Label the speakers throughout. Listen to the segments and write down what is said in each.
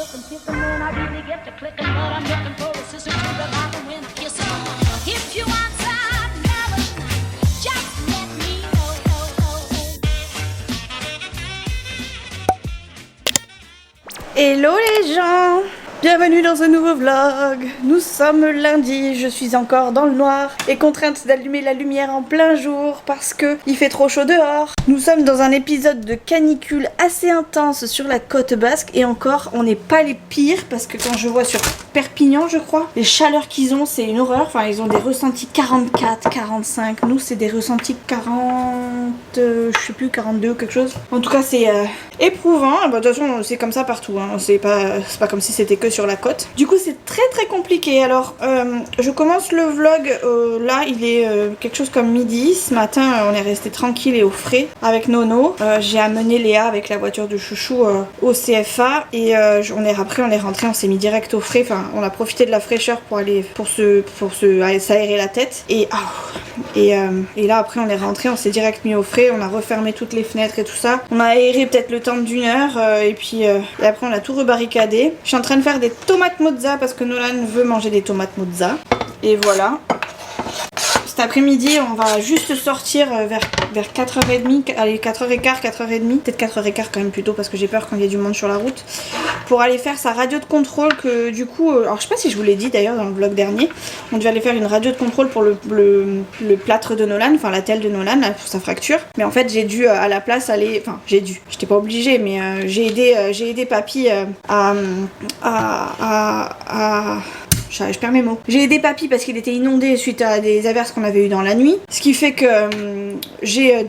Speaker 1: looking, kissing when I really get to clicking, but I'm looking for a sister to the bottom when I kiss her. If you want some melon, just let me know.
Speaker 2: Hello les gens! Bienvenue dans ce nouveau vlog. Nous sommes lundi, je suis encore dans le noir et contrainte d'allumer la lumière en plein jour parce que il fait trop chaud dehors. Nous sommes dans un épisode de canicule assez intense sur la côte basque et encore on n'est pas les pires parce que quand je vois sur Perpignan je crois, les chaleurs qu'ils ont c'est une horreur. Enfin ils ont des ressentis 44, 45, nous c'est des ressentis 40, je sais plus 42 quelque chose. En tout cas c'est éprouvant. De toute façon c'est comme ça partout, hein. C'est pas comme si c'était que sur la côte. Du coup c'est très compliqué. Alors je commence le vlog, là il est quelque chose comme midi. Ce matin on est resté tranquille et au frais avec Nono. J'ai amené Léa avec la voiture de chouchou au CFA et après on est rentré, on s'est mis direct au frais. Enfin on a profité de la fraîcheur pour aller s'aérer la tête et là après on est rentré, on s'est direct mis au frais, on a refermé toutes les fenêtres et tout ça. On a aéré peut-être le temps d'une heure et puis et après on a tout rebarricadé. Je suis en train de faire des tomates mozza parce que Nolan veut manger des tomates mozza. Et voilà. Cet après-midi, on va juste sortir vers 4h30, allez 4h15, 4h30, peut-être 4h15 quand même plutôt parce que j'ai peur quand il y a du monde sur la route, pour aller faire sa radio de contrôle que du coup, alors je sais pas si je vous l'ai dit d'ailleurs dans le vlog dernier, on devait aller faire une radio de contrôle pour le plâtre de Nolan, enfin la telle de Nolan là, pour sa fracture, mais en fait j'ai dû à la place aller, enfin j'étais pas obligée mais j'ai aidé papy je perds mes mots. J'ai aidé papy parce qu'il était inondé suite à des averses qu'on avait eues dans la nuit. Ce qui fait que j'ai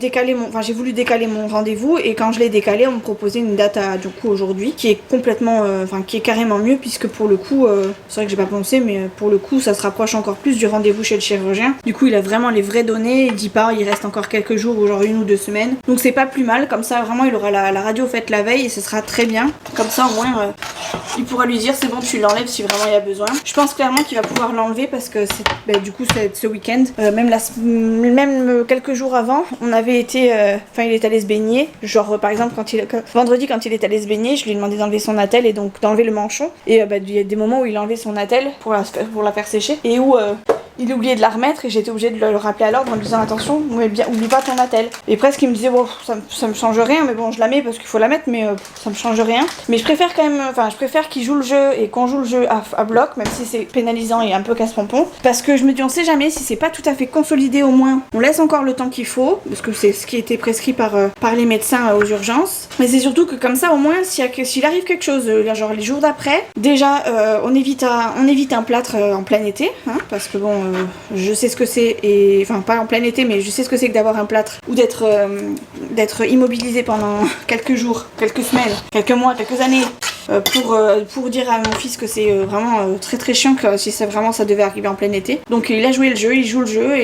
Speaker 2: voulu décaler mon rendez-vous et quand je l'ai décalé, on me proposait une date du coup aujourd'hui qui est complètement, qui est carrément mieux puisque pour le coup, c'est vrai que j'ai pas pensé, mais pour le coup, ça se rapproche encore plus du rendez-vous chez le chirurgien. Du coup, il a vraiment les vraies données. Il dit pas, il reste encore quelques jours ou genre 1 ou 2 semaines. Donc c'est pas plus mal. Comme ça, vraiment, il aura la radio faite la veille et ce sera très bien. Comme ça, au moins, il pourra lui dire c'est bon, tu l'enlèves si vraiment il y a besoin. Je pense clairement qu'il va pouvoir l'enlever parce que du coup c'est ce week-end, même quelques jours avant, on avait été, il est allé se baigner. Genre par exemple vendredi quand il est allé se baigner, je lui ai demandé d'enlever son attelle et donc d'enlever le manchon. Et il y a des moments où il a enlevé son attelle pour la faire sécher et où il a oublié de la remettre et j'étais obligée de le rappeler à l'ordre en lui disant attention, oublie pas ton attelle. Et presque il me disait bon ça me change rien, mais bon je la mets parce qu'il faut la mettre, mais ça me change rien. Mais je préfère quand même, je préfère qu'il joue le jeu et qu'on joue le jeu à bloc, même si c'est pénalisant et un peu casse-pompon. Parce que je me dis on sait jamais si c'est pas tout à fait consolidé, au moins on laisse encore le temps qu'il faut, parce que c'est ce qui était prescrit par les médecins aux urgences. Mais c'est surtout que comme ça au moins s'il arrive quelque chose, genre les jours d'après, déjà on évite un plâtre en plein été, hein, parce que bon je sais ce que c'est, et enfin pas en plein été mais je sais ce que c'est que d'avoir un plâtre ou d'être immobilisé pendant quelques jours, quelques semaines, quelques mois, quelques années pour dire à mon fils que c'est vraiment très chiant que si ça devait arriver en plein été. Donc il a joué le jeu, il joue le jeu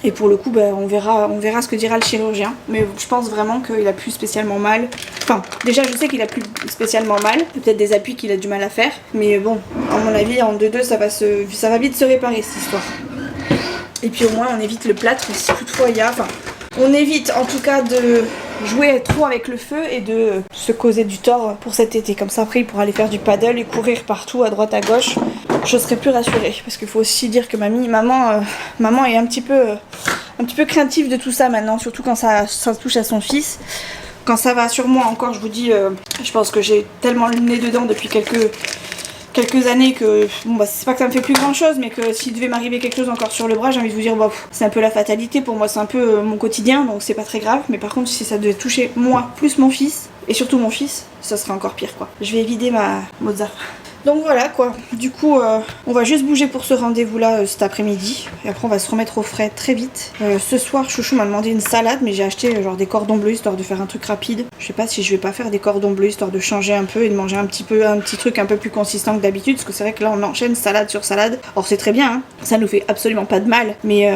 Speaker 2: et pour le coup on verra ce que dira le chirurgien. Mais je pense vraiment qu'il a plus spécialement mal. Enfin déjà je sais qu'il a plus spécialement mal, peut-être des appuis qu'il a du mal à faire, mais bon à mon avis en 2-2 ça va vite se réparer cette histoire. Et puis au moins on évite le plâtre si toutefois il y a, on évite en tout cas de jouer trop avec le feu et de se causer du tort pour cet été. Comme ça après il pourra aller faire du paddle et courir partout à droite à gauche. Je serai plus rassurée parce qu'il faut aussi dire que maman est un petit peu craintive de tout ça maintenant, surtout quand ça touche à son fils. Quand ça va sur moi encore, je vous dis, je pense que j'ai tellement le nez dedans depuis quelques années que c'est pas que ça me fait plus grand chose, mais que s'il devait m'arriver quelque chose encore sur le bras, j'ai envie de vous dire c'est un peu la fatalité pour moi, c'est un peu mon quotidien, donc c'est pas très grave. Mais par contre si ça devait toucher moi plus mon fils, et surtout mon fils, ça serait encore pire quoi. Je vais vider ma mozza. Donc voilà quoi, du coup on va juste bouger pour ce rendez-vous là cet après-midi et après on va se remettre au frais très vite. Ce soir Chouchou m'a demandé une salade, mais j'ai acheté genre des cordons bleus histoire de faire un truc rapide. Je sais pas si je vais pas faire des cordons bleus histoire de changer un peu et de manger un petit truc un peu plus consistant que d'habitude, parce que c'est vrai que là on enchaîne salade sur salade. Or c'est très bien, hein, ça nous fait absolument pas de mal, mais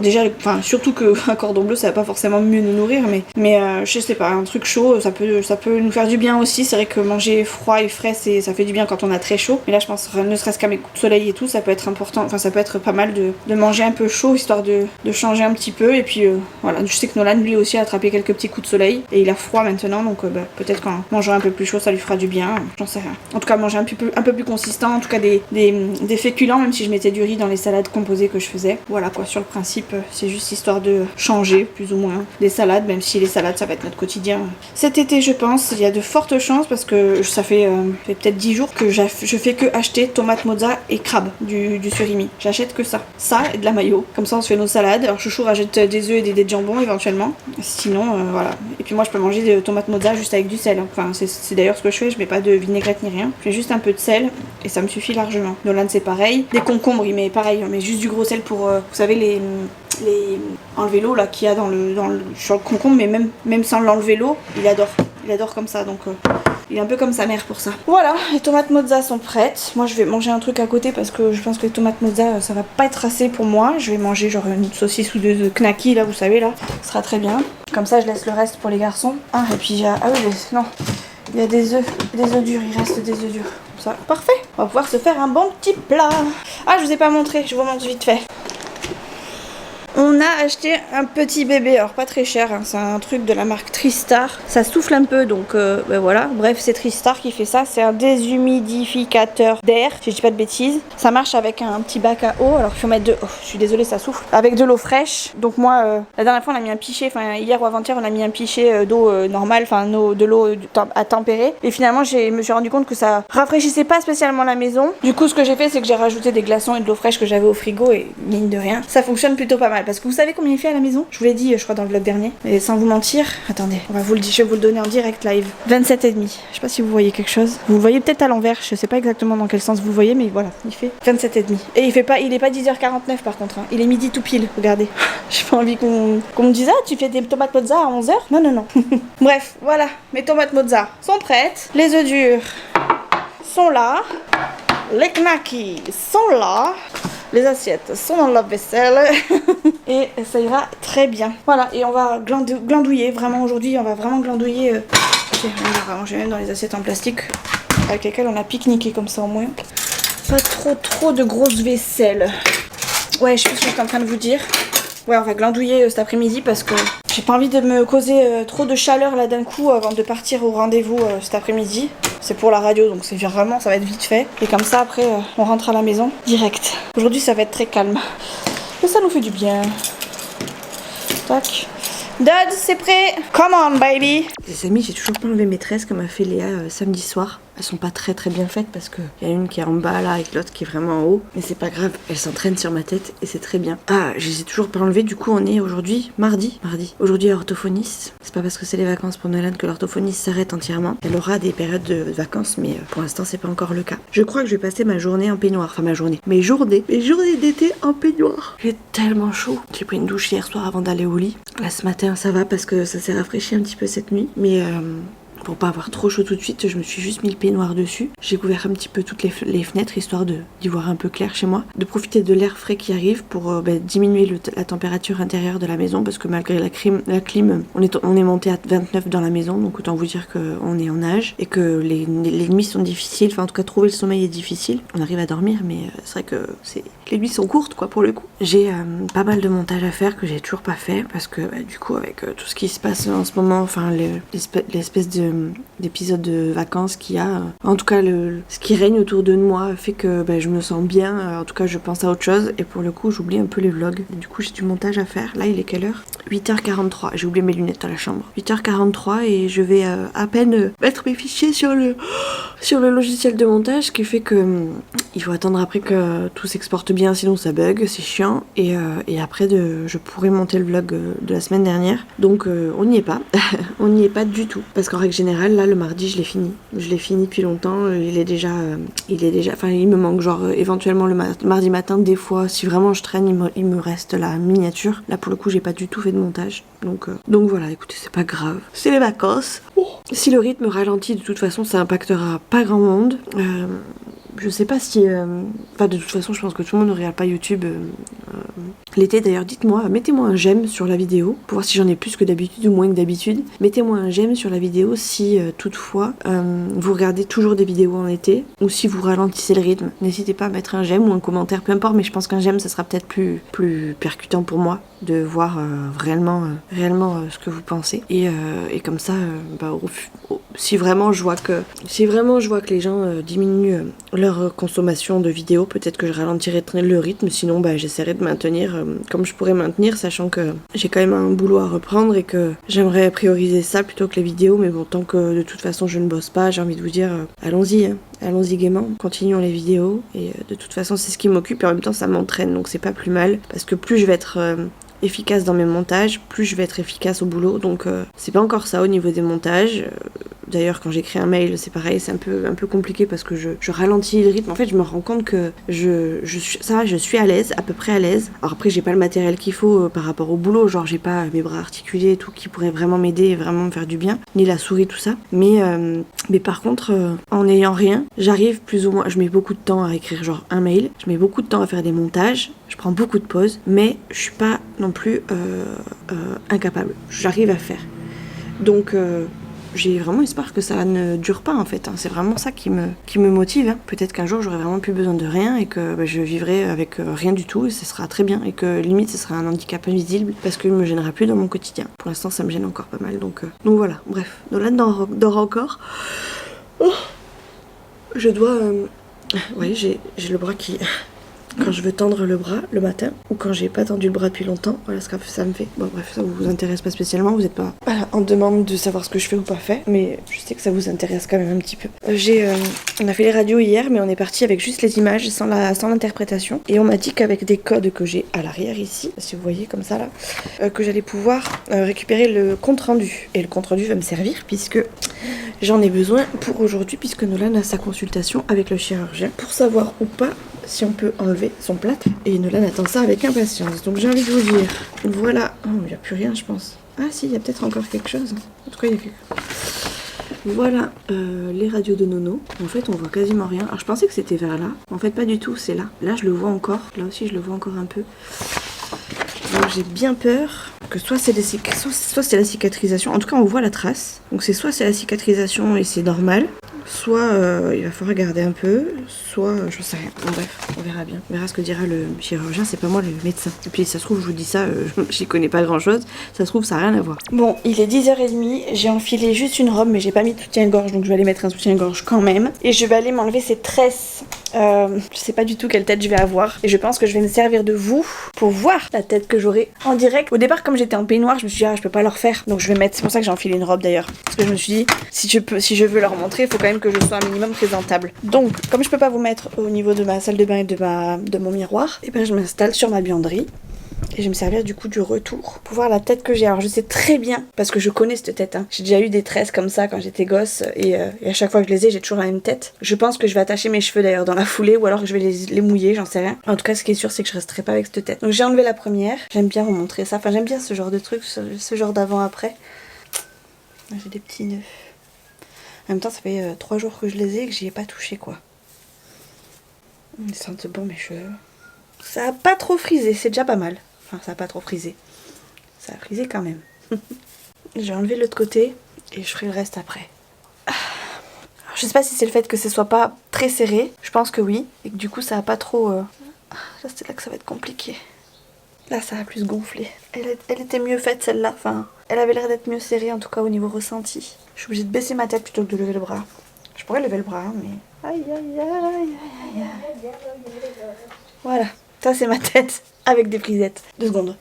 Speaker 2: déjà surtout qu'un cordon bleu ça va pas forcément mieux nous nourrir, mais je sais pas, un truc chaud ça peut nous faire du bien aussi. C'est vrai que manger froid et frais ça fait du bien quand on a très chaud. Mais là, je pense, ne serait-ce qu'à mes coups de soleil et tout, ça peut être important, enfin ça peut être pas mal de manger un peu chaud, histoire de changer un petit peu. Et puis voilà, je sais que Nolan lui aussi a attrapé quelques petits coups de soleil et il a froid maintenant, donc peut-être qu'en mangeant un peu plus chaud ça lui fera du bien, j'en sais rien. En tout cas manger un peu plus consistant, en tout cas des féculents, même si je mettais du riz dans les salades composées que je faisais. Voilà quoi, sur le principe c'est juste histoire de changer plus ou moins des salades, même si les salades ça va être notre quotidien cet été je pense. Il y a de fortes chances parce que ça fait peut-être 10 jours que je fais que acheter tomates mozza et crabe du surimi. J'achète que ça et de la mayo, comme ça on se fait nos salades. Alors chouchou rachète des œufs et des dés de jambon éventuellement, sinon voilà. Et puis moi je peux manger des tomates mozza juste avec du sel, enfin c'est d'ailleurs ce que je fais, je mets pas de vinaigrette ni rien, je mets juste un peu de sel et ça me suffit largement. Nolan c'est pareil, des concombres il met pareil, on met juste du gros sel pour vous savez les enlever l'eau là qu'il y a sur le concombre, mais même sans l'enlever l'eau il adore comme ça, donc il est un peu comme sa mère pour ça. Voilà, les tomates mozza sont prêtes. Moi je vais manger un truc à côté parce que je pense que les tomates mozza ça va pas être assez pour moi. Je vais manger genre une saucisse ou deux de knacky là, vous savez là, ce sera très bien. Comme ça je laisse le reste pour les garçons. Ah et puis non, il y a des œufs durs, il reste des œufs durs. Ça, parfait. On va pouvoir se faire un bon petit plat. Ah je vous ai pas montré, je vous montre vite fait. On a acheté un petit bébé, alors pas très cher, hein, c'est un truc de la marque Tristar. Ça souffle un peu donc voilà, bref c'est Tristar qui fait ça, c'est un déshumidificateur d'air, si je dis pas de bêtises. Ça marche avec un petit bac à eau, alors il faut mettre je suis désolée ça souffle, avec de l'eau fraîche. Donc moi la dernière fois on a mis un pichet, enfin hier ou avant-hier on a mis un pichet d'eau normale, enfin de l'eau à tempérer. Et finalement je me suis rendu compte que ça rafraîchissait pas spécialement la maison. Du coup ce que j'ai fait c'est que j'ai rajouté des glaçons et de l'eau fraîche que j'avais au frigo et mine de rien, ça fonctionne plutôt pas mal. Parce que vous savez combien il fait à la maison? Je vous l'ai dit, je crois, dans le vlog dernier. Et sans vous mentir, attendez, je vais vous le donner en direct live. 27,5. Je sais pas si vous voyez quelque chose. Vous le voyez peut-être à l'envers, je sais pas exactement dans quel sens vous le voyez, mais voilà, il fait 27,5. Et il est pas 10h49 par contre, hein. Il est midi tout pile, regardez. J'ai pas envie qu'on me dise, ah, tu fais des tomates mozza à 11h? Non. Bref, voilà, mes tomates mozza sont prêtes. Les œufs durs sont là. Les knackis sont là. Les assiettes sont dans le lave-vaisselle et ça ira très bien. Voilà, et on va glandouiller, vraiment aujourd'hui, on va vraiment glandouiller. On va manger même dans les assiettes en plastique avec lesquelles on a pique-niqué comme ça au moins. Pas trop de grosse vaisselle. Ouais, je sais ce que je suis en train de vous dire. Ouais, on va glandouiller cet après-midi parce que j'ai pas envie de me causer trop de chaleur là d'un coup avant de partir au rendez-vous cet après-midi. C'est pour la radio donc c'est vraiment, ça va être vite fait. Et comme ça après on rentre à la maison direct. Aujourd'hui ça va être très calme. Et ça nous fait du bien. Tac. Dad, c'est prêt. Come on baby. Les amis, j'ai toujours pas enlevé mes tresses comme a fait Léa samedi soir. Elles sont pas très bien faites parce que y a une qui est en bas là avec l'autre qui est vraiment en haut. Mais c'est pas grave, elles s'entraînent sur ma tête et c'est très bien. Ah, je les ai toujours pas enlevées, du coup on est aujourd'hui mardi. Aujourd'hui l'orthophoniste. C'est pas parce que c'est les vacances pour Nolan que l'orthophoniste s'arrête entièrement. Elle aura des périodes de vacances mais pour l'instant c'est pas encore le cas. Je crois que je vais passer ma journée en peignoir. Enfin ma journée. Mes journées d'été en peignoir. J'ai tellement chaud. J'ai pris une douche hier soir avant d'aller au lit. Là ce matin ça va parce que ça s'est rafraîchi un petit peu cette nuit. Mais pour pas avoir trop chaud tout de suite, je me suis juste mis le peignoir dessus. J'ai couvert un petit peu toutes les fenêtres histoire d'y voir un peu clair chez moi. De profiter de l'air frais qui arrive pour diminuer la température intérieure de la maison parce que malgré la clim, on est monté à 29 dans la maison, donc autant vous dire qu'on est en nage et que les nuits sont difficiles. Enfin en tout cas trouver le sommeil est difficile. On arrive à dormir mais c'est vrai que les nuits sont courtes quoi pour le coup. J'ai pas mal de montage à faire que j'ai toujours pas fait parce que du coup avec tout ce qui se passe en ce moment, enfin l'espèce d'épisode de vacances qu'il y a, en tout cas ce qui règne autour de moi fait que je me sens bien, en tout cas je pense à autre chose et pour le coup j'oublie un peu les vlogs. Et du coup j'ai du montage à faire. Là il est quelle heure? 8h43, j'ai oublié mes lunettes dans la chambre. 8h43 et je vais à peine mettre mes fichiers sur le logiciel de montage, ce qui fait que il faut attendre après que tout s'exporte bien sinon ça bug, c'est chiant et après je pourrai monter le vlog de la semaine dernière, donc on n'y est pas. On n'y est pas du tout parce qu'en règle générale là le mardi je l'ai fini depuis longtemps. Il est déjà enfin il me manque genre éventuellement le mardi matin des fois si vraiment je traîne il me reste la miniature. Là pour le coup j'ai pas du tout fait de montage donc voilà, écoutez c'est pas grave, c'est les vacances. Si le rythme ralentit de toute façon ça impactera pas grand monde. Je sais pas si... Enfin, de toute façon, je pense que tout le monde ne regarde pas YouTube
Speaker 3: l'été d'ailleurs. Dites-moi, mettez-moi un j'aime sur la vidéo pour voir si j'en ai plus que d'habitude ou moins que d'habitude. Mettez-moi un j'aime sur la vidéo si toutefois vous regardez toujours des vidéos en été ou si vous ralentissez le rythme. N'hésitez pas à mettre un j'aime ou un commentaire, peu importe, mais je pense qu'un j'aime ça sera peut-être plus percutant pour moi de voir réellement ce que vous pensez et comme ça si vraiment je vois que les gens diminuent leur consommation de vidéos, peut-être que je ralentirai le rythme, sinon j'essaierai de maintenir comme je pourrais maintenir, sachant que j'ai quand même un boulot à reprendre et que j'aimerais prioriser ça plutôt que les vidéos, mais bon, tant que de toute façon je ne bosse pas, j'ai envie de vous dire allons-y, hein. Allons-y gaiement, continuons les vidéos et de toute façon c'est ce qui m'occupe et en même temps ça m'entraîne, donc c'est pas plus mal parce que plus je vais être efficace dans mes montages, plus je vais être efficace au boulot, donc c'est pas encore ça au niveau des montages. D'ailleurs quand j'écris un mail c'est pareil, c'est un peu compliqué parce que je ralentis le rythme. En fait je me rends compte que je suis à l'aise, à peu près à l'aise. Alors après j'ai pas le matériel qu'il faut par rapport au boulot, genre j'ai pas mes bras articulés et tout qui pourrait vraiment m'aider et vraiment me faire du bien, ni la souris tout ça. Mais par contre en n'ayant rien, j'arrive plus ou moins, je mets beaucoup de temps à écrire genre un mail, je mets beaucoup de temps à faire des montages, je prends beaucoup de pauses, mais je suis pas non plus incapable. J'arrive à faire. Donc j'ai vraiment espoir que ça ne dure pas en fait, hein. C'est vraiment ça qui me motive, hein. Peut-être qu'un jour j'aurai vraiment plus besoin de rien et que je vivrai avec rien du tout et ce sera très bien et que limite ce sera un handicap invisible parce qu'il ne me gênera plus dans mon quotidien. Pour l'instant ça me gêne encore pas mal, donc voilà, bref. Nolan dort encore. Oh, je dois... Oui, j'ai le bras qui... Quand je veux tendre le bras le matin ou quand j'ai pas tendu le bras depuis longtemps, voilà ce que ça me fait. Bon bref, ça vous intéresse pas spécialement, vous êtes pas en demande de savoir ce que je fais ou pas fait, mais je sais que ça vous intéresse quand même un petit peu. On a fait les radios hier, mais on est parti avec juste les images sans l'interprétation et on m'a dit qu'avec des codes que j'ai à l'arrière ici, si vous voyez comme ça là, que j'allais pouvoir récupérer le compte rendu. Et le compte rendu va me servir puisque j'en ai besoin pour aujourd'hui puisque Nolan a sa consultation avec le chirurgien pour savoir ou pas si on peut enlever son plâtre. Et Nolan attend ça avec impatience. Donc j'ai envie de vous dire, voilà. Oh, il n'y a plus rien, je pense. Ah si, il y a peut-être encore quelque chose. En tout cas, il y a quelque chose. Voilà les radios de Nono. En fait, on voit quasiment rien. Alors je pensais que c'était vers là. En fait, pas du tout, c'est là. Là, je le vois encore. Là aussi, je le vois encore un peu. Donc j'ai bien peur que soit c'est la cicatrisation. En tout cas, on voit la trace. Donc c'est la cicatrisation et c'est normal. Soit il va falloir regarder un peu, soit je sais rien. Bon, bref, on verra bien. On verra ce que dira le chirurgien, c'est pas moi le médecin. Et puis ça se trouve, je vous dis ça, j'y connais pas grand chose. Ça se trouve, ça n'a rien à voir. Bon, il est 10h30, j'ai enfilé juste une robe, mais j'ai pas mis de soutien-gorge, donc je vais aller mettre un soutien-gorge quand même. Et je vais aller m'enlever ces tresses. Je sais pas du tout quelle tête je vais avoir. Et je pense que je vais me servir de vous pour voir la tête que j'aurai en direct. Au départ, comme j'étais en peignoir, je me suis dit, je peux pas leur faire. Donc je vais mettre, c'est pour ça que j'ai enfilé une robe d'ailleurs. Parce que je me suis dit, si je veux leur montrer, il faut quand même que je sois un minimum présentable. Donc, comme je peux pas vous mettre au niveau de ma salle de bain et de mon miroir, et ben je m'installe sur ma buanderie. Et je vais me servir du coup du retour pour voir la tête que j'ai. Alors je sais très bien, parce que je connais cette tête, hein. J'ai déjà eu des tresses comme ça quand j'étais gosse et à chaque fois que je les ai, j'ai toujours la même tête. Je pense que je vais attacher mes cheveux d'ailleurs dans la foulée ou alors que je vais les mouiller, j'en sais rien. En tout cas, ce qui est sûr, c'est que je resterai pas avec cette tête. Donc j'ai enlevé la première. J'aime bien vous montrer ça. Enfin, j'aime bien ce genre de truc, ce genre d'avant-après. J'ai des petits nœuds. En même temps, ça fait 3 jours que je les ai et que j'y ai pas touché quoi. Ils sentent bon mes cheveux. Ça a pas trop frisé, c'est déjà pas mal. Enfin, ça a pas trop frisé. Ça a frisé quand même. J'ai enlevé l'autre côté et je ferai le reste après. Alors, je sais pas si c'est le fait que ce soit pas très serré. Je pense que oui. Et que du coup, ça a pas trop... Là, c'est là que ça va être compliqué. Là, ça a plus gonflé. Elle était mieux faite celle-là. Enfin, elle avait l'air d'être mieux serrée en tout cas au niveau ressenti. Je suis obligée de baisser ma tête plutôt que de lever le bras. Je pourrais lever le bras, hein, mais... Aïe, aïe, aïe, aïe, aïe. Voilà. Ça, c'est ma tête avec des frisettes. 2 secondes.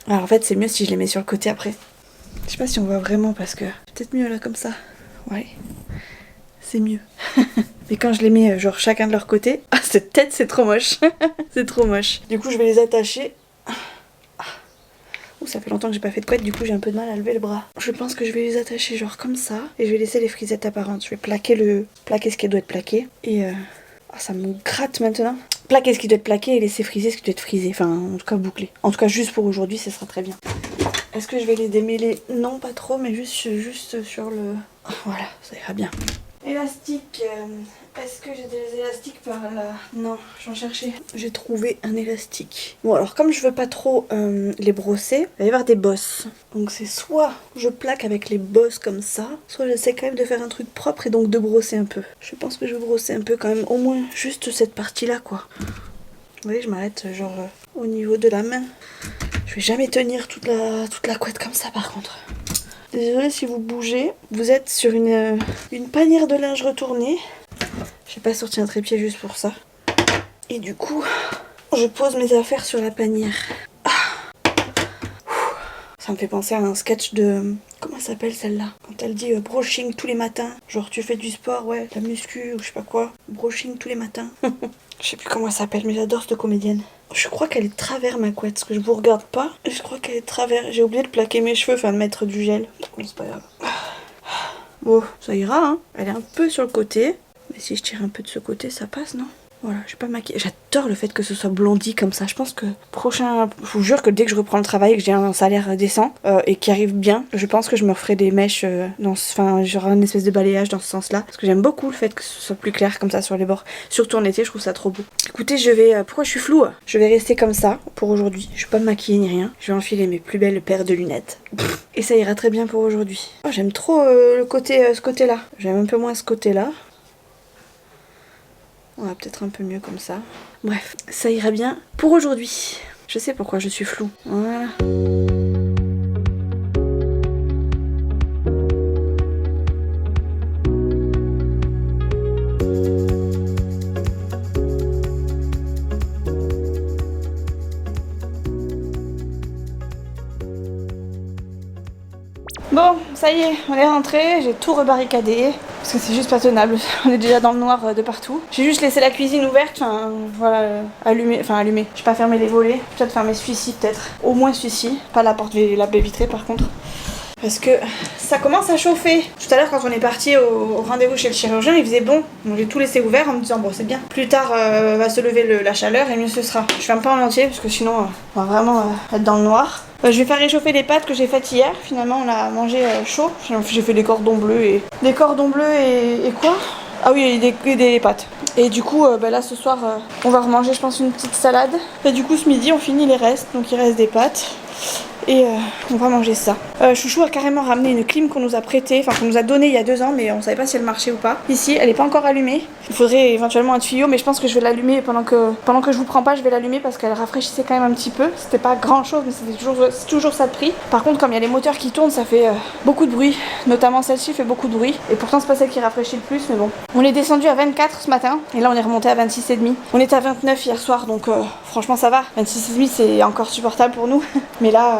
Speaker 3: Alors, en fait, c'est mieux si je les mets sur le côté après. Je sais pas si on voit vraiment parce que... C'est peut-être mieux là, comme ça. Ouais. C'est mieux. Mais quand je les mets, genre, chacun de leur côté... Ah, cette tête, c'est trop moche. C'est trop moche. Du coup, je vais les attacher... Ça fait longtemps que j'ai pas fait de couette, du coup j'ai un peu de mal à lever le bras. Je pense que je vais les attacher genre comme ça et je vais laisser les frisettes apparentes. Je vais plaquer ce qui doit être plaqué et ça me gratte maintenant. Plaquer ce qui doit être plaqué et laisser friser ce qui doit être frisé. Enfin en tout cas bouclé. En tout cas juste pour aujourd'hui, ça sera très bien. Est-ce que je vais les démêler? Non, pas trop, mais juste sur le... Voilà, ça ira bien.
Speaker 2: Élastique. Est-ce que j'ai des élastiques par là? Non, j'en cherchais. J'ai trouvé un élastique. Bon, alors comme je veux pas trop les brosser, il va y avoir des bosses. Donc c'est soit je plaque avec les bosses comme ça, soit j'essaie quand même de faire un truc propre et donc de brosser un peu. Je pense que je vais brosser un peu quand même, au moins juste cette partie-là, quoi. Vous voyez, je m'arrête genre au niveau de la main. Je vais jamais tenir toute la couette comme ça, par contre. Désolée si vous bougez. Vous êtes sur une panière de linge retournée. J'ai pas sorti un trépied juste pour ça. Et du coup, je pose mes affaires sur la panière. Ça me fait penser à un sketch de... Comment ça s'appelle celle-là? Quand elle dit brushing tous les matins. Genre tu fais du sport, ouais, de la muscu ou je sais pas quoi. Brushing tous les matins. Je sais plus comment elle s'appelle, mais j'adore cette comédienne. Je crois qu'elle est de travers ma couette, parce que je vous regarde pas. Je crois qu'elle est de travers. J'ai oublié de plaquer mes cheveux, enfin de mettre du gel. Mais c'est pas grave. Bon, ça ira, hein. Elle est un peu sur le côté. Mais si je tire un peu de ce côté, ça passe, non? Voilà, je vais pas maquiller. J'adore le fait que ce soit blondi comme ça. Je pense que prochain... Je vous jure que dès que je reprends le travail et que j'ai un salaire décent et qui arrive bien, je pense que je me referai des mèches enfin, j'aurai une espèce de balayage dans ce sens-là. Parce que j'aime beaucoup le fait que ce soit plus clair comme ça sur les bords. Surtout en été, je trouve ça trop beau. Écoutez, je vais... pourquoi je suis floue? Je vais rester comme ça pour aujourd'hui. Je vais pas me maquiller ni rien. Je vais enfiler mes plus belles paires de lunettes. Et ça ira très bien pour aujourd'hui. Oh, j'aime trop le côté, ce côté-là. J'aime un peu moins ce côté-là. On va peut-être un peu mieux comme ça. Bref, ça ira bien pour aujourd'hui. Je sais pourquoi je suis floue. Voilà. Bon, ça y est, on est rentré, j'ai tout rebarricadé, parce que c'est juste pas tenable, on est déjà dans le noir de partout. J'ai juste laissé la cuisine ouverte, enfin voilà, allumée, je vais pas fermer les volets, peut-être fermer celui-ci peut-être, au moins celui-ci, pas la porte, la baie vitrée par contre. Parce que ça commence à chauffer. Tout à l'heure quand on est parti au rendez-vous chez le chirurgien, il faisait bon. Donc j'ai tout laissé ouvert en me disant bon c'est bien. Plus tard va se lever la chaleur et mieux ce sera. Je ferme pas en entier parce que sinon on va vraiment être dans le noir. Je vais faire réchauffer les pâtes que j'ai faites hier. Finalement on a mangé chaud. J'ai fait des cordons bleus et... Des cordons bleus et quoi? Ah oui, des pâtes. Et du coup, là ce soir, on va remanger je pense une petite salade. Et du coup ce midi on finit les restes. Donc il reste des pâtes. Et on va manger ça. Chouchou a carrément ramené une clim qu'on nous a prêtée, enfin qu'on nous a donnée il y a 2 ans, mais on savait pas si elle marchait ou pas. Ici, elle est pas encore allumée. Il faudrait éventuellement un tuyau, mais je pense que je vais l'allumer pendant que je vous prends pas, je vais l'allumer parce qu'elle rafraîchissait quand même un petit peu. C'était pas grand chose, mais c'est toujours ça de prix. Par contre, comme il y a les moteurs qui tournent, ça fait beaucoup de bruit. Notamment celle-ci fait beaucoup de bruit. Et pourtant, c'est pas celle qui rafraîchit le plus, mais bon. On est descendu à 24 ce matin, et là on est remonté à 26,5. On était à 29 hier soir, donc franchement ça va. 26,5 c'est encore supportable pour nous, mais là.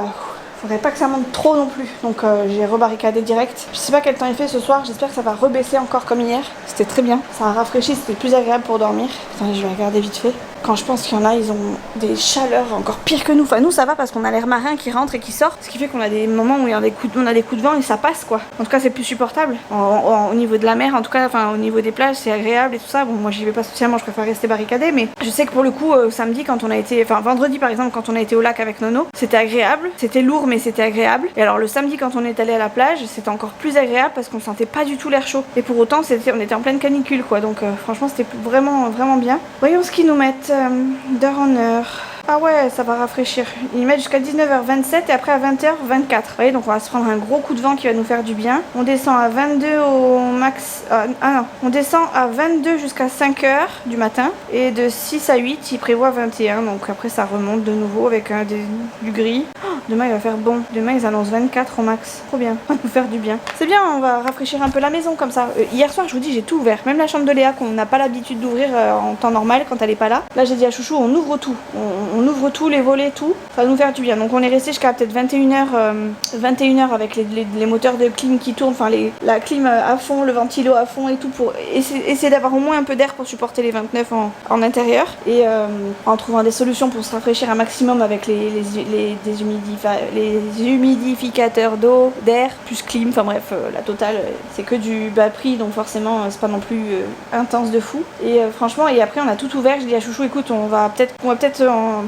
Speaker 2: Faudrait pas que ça monte trop non plus, donc j'ai rebarricadé direct. Je sais pas quel temps il fait ce soir, j'espère que ça va rebaisser encore comme hier. C'était très bien, ça a rafraîchi, c'était plus agréable pour dormir. Attendez, je vais regarder vite fait. Quand je pense qu'il y en a, ils ont des chaleurs encore pires que nous. Enfin nous ça va parce qu'on a l'air marin qui rentre et qui sort, ce qui fait qu'on a des moments où on a des coups de vent et ça passe quoi. En tout cas c'est plus supportable. Au niveau de la mer, en tout cas, enfin au niveau des plages c'est agréable et tout ça. Bon moi j'y vais pas spécialement, je préfère rester barricadée, mais je sais que pour le coup samedi quand on a été, enfin vendredi par exemple quand on a été au lac avec Nono, c'était agréable, c'était lourd mais c'était agréable. Et alors le samedi quand on est allé à la plage, c'était encore plus agréable parce qu'on sentait pas du tout l'air chaud. Et pour autant on était en pleine canicule quoi, donc franchement c'était vraiment bien. Voyons ce qu'ils nous mettent d'heure en heure. Ah ouais, ça va rafraîchir. Ils mettent jusqu'à 19h27 et après à 20h24. Vous voyez, donc on va se prendre un gros coup de vent qui va nous faire du bien. On descend à 22 au max. Non, on descend à 22 jusqu'à 5h du matin. Et de 6 à 8, ils prévoient 21. Donc après, ça remonte de nouveau avec du gris. Oh, demain, il va faire bon. Demain, ils annoncent 24 au max. Trop bien. Ça va nous faire du bien. C'est bien, on va rafraîchir un peu la maison comme ça. Hier soir, je vous dis, j'ai tout ouvert. Même la chambre de Léa qu'on n'a pas l'habitude d'ouvrir en temps normal quand elle est pas là. Là, j'ai dit à Chouchou, on ouvre tout. On ouvre tout, les volets, tout. Ça va nous faire du bien. Donc on est resté jusqu'à peut-être 21h avec les moteurs de clim qui tournent, enfin la clim à fond, le ventilo à fond et tout pour essayer d'avoir au moins un peu d'air pour supporter les 29 en intérieur. Et en trouvant des solutions pour se rafraîchir un maximum avec les les humidificateurs d'eau, d'air, plus clim, enfin bref, la totale, c'est que du bas prix, donc forcément c'est pas non plus intense de fou. Et franchement, et après on a tout ouvert, je dis à Chouchou, écoute, on va peut-être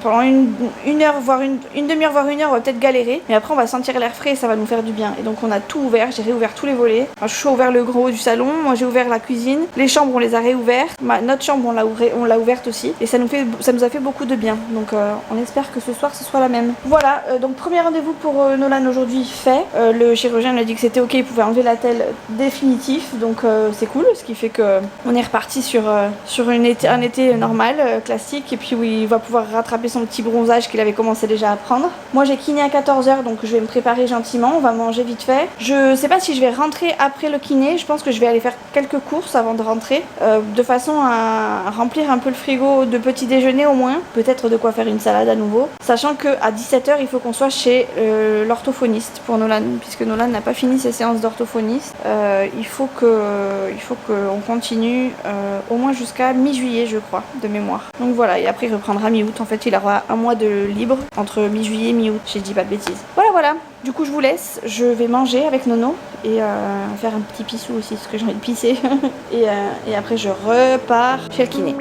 Speaker 2: pendant une heure, voire une demi-heure, voire une heure, on va peut-être galérer, mais après on va sentir l'air frais et ça va nous faire du bien. Et donc on a tout ouvert, j'ai réouvert tous les volets. Alors, Chouchou a ouvert le gros du salon, moi j'ai ouvert la cuisine, les chambres on les a réouvertes, notre chambre on l'a ouverte aussi, et ça nous a fait beaucoup de bien. Donc on espère que ce soir ce soit la même. Voilà, donc premier rendez-vous pour Nolan aujourd'hui fait. Le chirurgien nous a dit que c'était ok, il pouvait enlever la telle définitif, donc c'est cool, ce qui fait que on est reparti sur un été normal, classique, et puis oui, il va pouvoir rattraper son petit bronzage qu'il avait commencé déjà à prendre. Moi j'ai kiné à 14h, donc je vais me préparer gentiment, on va manger vite fait. Je sais pas si je vais rentrer après le kiné, je pense que je vais aller faire quelques courses avant de rentrer, de façon à remplir un peu le frigo de petit déjeuner au moins, peut-être de quoi faire une salade à nouveau, sachant que à 17h il faut qu'on soit chez l'orthophoniste pour Nolan, puisque Nolan n'a pas fini ses séances d'orthophoniste. Il faut qu'on continue au moins jusqu'à mi-juillet, je crois, de mémoire. Donc voilà, et après il reprendra mi-août. En fait, il aura un mois de libre entre mi-juillet et mi-août, j'ai dit pas de bêtises. Voilà. Du coup, je vous laisse. Je vais manger avec Nono et faire un petit pissou aussi, parce que j'ai envie de pisser. et après, je repars chez le kiné.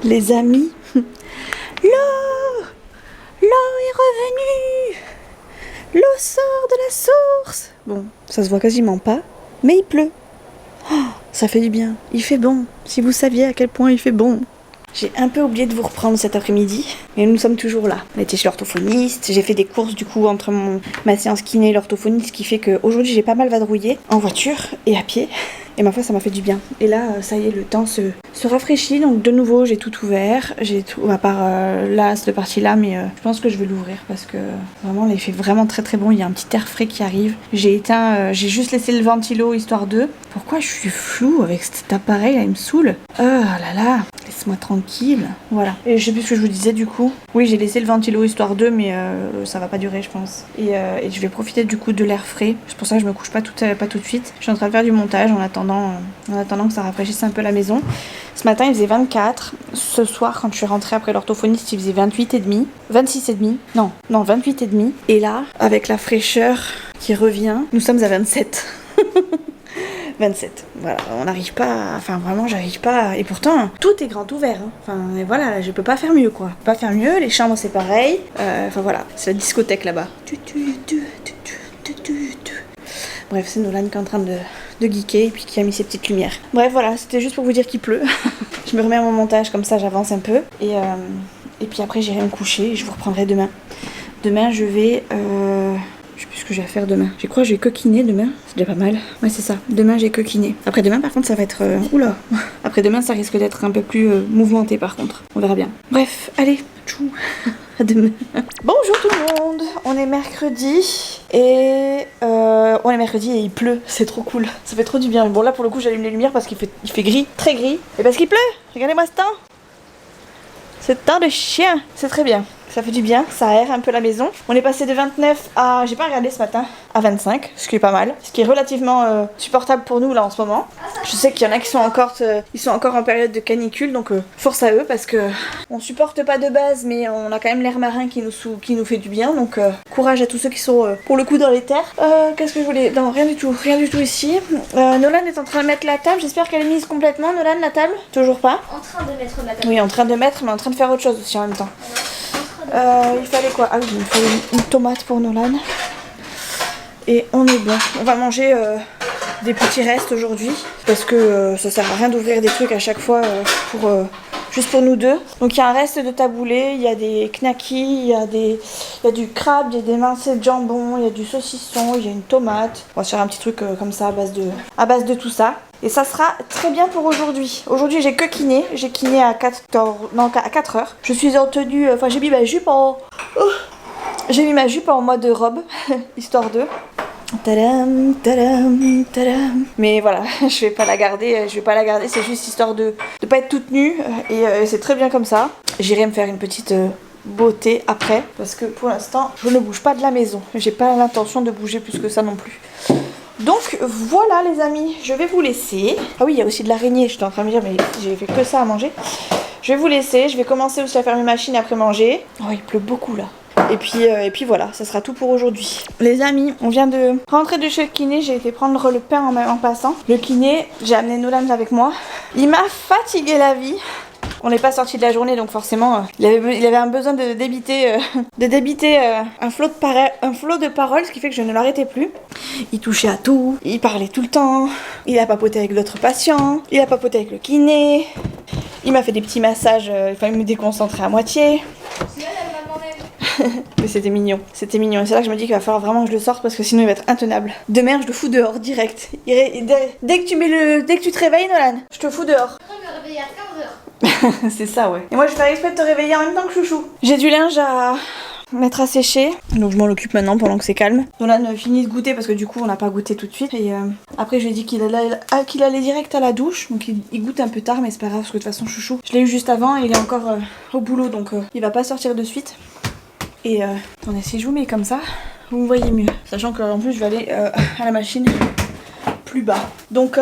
Speaker 2: Les amis, l'eau est revenue, l'eau sort de la source. Bon, ça se voit quasiment pas, mais il pleut. Oh, ça fait du bien, il fait bon. Si vous saviez à quel point il fait bon. J'ai un peu oublié de vous reprendre cet après-midi, mais nous sommes toujours là. On était chez l'orthophoniste, j'ai fait des courses du coup entre ma séance kiné et l'orthophoniste, ce qui fait qu'aujourd'hui j'ai pas mal vadrouillé en voiture et à pied. Et ma foi, ça m'a fait du bien. Et là, ça y est, le temps se rafraîchit. Donc de nouveau, j'ai tout ouvert. J'ai tout, à part là, cette partie-là, mais je pense que je vais l'ouvrir parce que vraiment, là, il fait vraiment très très bon. Il y a un petit air frais qui arrive. J'ai juste laissé le ventilo histoire de... Pourquoi je suis floue avec cet appareil là, il me saoule. Oh là là, laisse-moi tranquille. Voilà. Et je sais plus ce que je vous disais du coup. Oui, j'ai laissé le ventilo histoire de, mais ça va pas durer, je pense. Et je vais profiter du coup de l'air frais. C'est pour ça que je me couche pas tout de suite. Je suis en train de faire du montage en attendant que ça rafraîchisse un peu la maison. Ce matin il faisait 24. Ce soir quand je suis rentrée après l'orthophoniste il faisait 28,5. 26,5. Non, 28,5. Et là, avec la fraîcheur qui revient, nous sommes à 27. 27. Voilà, on n'arrive pas, enfin vraiment j'arrive pas, et pourtant tout est grand ouvert, hein. Enfin et voilà, là, je peux pas faire mieux quoi. Pas faire mieux, les chambres c'est pareil, enfin voilà, c'est la discothèque là-bas. Bref, c'est Nolan qui est en train de geeker et puis qui a mis ses petites lumières. Bref, voilà, c'était juste pour vous dire qu'il pleut. Je me remets à mon montage, comme ça j'avance un peu. Et puis après j'irai me coucher et je vous reprendrai demain. Demain je vais... Je sais plus ce que j'ai à faire demain. Je crois que j'ai que kiné demain. C'est déjà pas mal. Ouais, c'est ça. Demain, j'ai que kiné. Après demain, par contre, ça va être... Oula. Après demain, ça risque d'être un peu plus mouvementé, par contre. On verra bien. Bref, allez. Tchou. À demain. Bonjour tout le monde. On est mercredi. Et... on est mercredi et il pleut. C'est trop cool. Ça fait trop du bien. Bon, là, pour le coup, j'allume les lumières parce qu'il fait gris. Très gris. Et parce qu'il pleut. Regardez-moi ce temps. Ce temps de chien. C'est très bien. Ça fait du bien, ça aère un peu la maison. On est passé de 29 à, j'ai pas regardé ce matin, à 25, ce qui est pas mal. Ce qui est relativement supportable pour nous là en ce moment. Je sais qu'il y en a qui sont encore en période de canicule, donc force à eux parce que on supporte pas de base, mais on a quand même l'air marin qui nous fait du bien. Donc courage à tous ceux qui sont pour le coup dans les terres. Qu'est-ce que je voulais... Non, rien du tout ici. Nolan est en train de mettre la table, j'espère qu'elle est mise complètement. Nolan, la table? Toujours pas?
Speaker 4: En train de mettre la table.
Speaker 2: Oui, en train de mettre, mais en train de faire autre chose aussi en même temps. Il fallait quoi? Ah oui, il fallait une tomate pour Nolan. Et on est bon. On va manger des petits restes aujourd'hui. Parce que ça sert à rien d'ouvrir des trucs à chaque fois juste pour nous deux. Donc il y a un reste de taboulé, il y a des knackis, il y a du crabe, il y a des mincées de jambon, il y a du saucisson, il y a une tomate. On va se faire un petit truc comme ça à base de tout ça. Et ça sera très bien pour aujourd'hui. Aujourd'hui, j'ai que kiné. J'ai kiné à 4 heures. Je suis en tenue... Enfin, j'ai mis ma jupe J'ai mis ma jupe en mode robe, histoire de... Tadam, tadam, tadam. Mais voilà, je vais pas la garder, c'est juste histoire de pas être toute nue et c'est très bien comme ça. J'irai me faire une petite beauté après parce que pour l'instant je ne bouge pas de la maison. J'ai pas l'intention de bouger plus que ça non plus. Donc voilà les amis, je vais vous laisser. Ah oui, il y a aussi de l'araignée, j'étais en train de me dire mais j'ai fait que ça à manger. Je vais vous laisser, je vais commencer aussi à faire mes machines après manger. Oh il pleut beaucoup là. Et puis voilà, ça sera tout pour aujourd'hui. Les amis, on vient de rentrer de chez le kiné, j'ai été prendre le pain en passant. Le kiné, j'ai amené Nolan avec moi. Il m'a fatigué la vie. On n'est pas sorti de la journée donc forcément il avait un besoin de débiter un flot de paroles, ce qui fait que je ne l'arrêtais plus. Il touchait à tout, il parlait tout le temps, il a papoté avec d'autres patients, il a papoté avec le kiné, il m'a fait des petits massages, il me déconcentrait à moitié. Mais c'était mignon, et c'est là que je me dis qu'il va falloir vraiment que je le sorte parce que sinon il va être intenable. Demain je le fous dehors direct. Dès que tu te réveilles Nolan, je te fous dehors.
Speaker 4: Je me réveiller à 15h.
Speaker 2: C'est ça ouais. Et moi je vais faire exprès de te réveiller en même temps que chouchou. J'ai du linge à mettre à sécher, donc je m'en occupe maintenant pendant que c'est calme. Nolan finit de goûter parce que du coup on n'a pas goûté tout de suite. Et après je lui ai dit qu'il allait direct à la douche, donc il goûte un peu tard mais c'est pas grave parce que de toute façon chouchou, je l'ai eu juste avant et il est encore au boulot donc il va pas sortir de suite. Et attendez, si je vous mets comme ça, vous me voyez mieux. Sachant qu'en plus je vais aller à la machine plus bas. Donc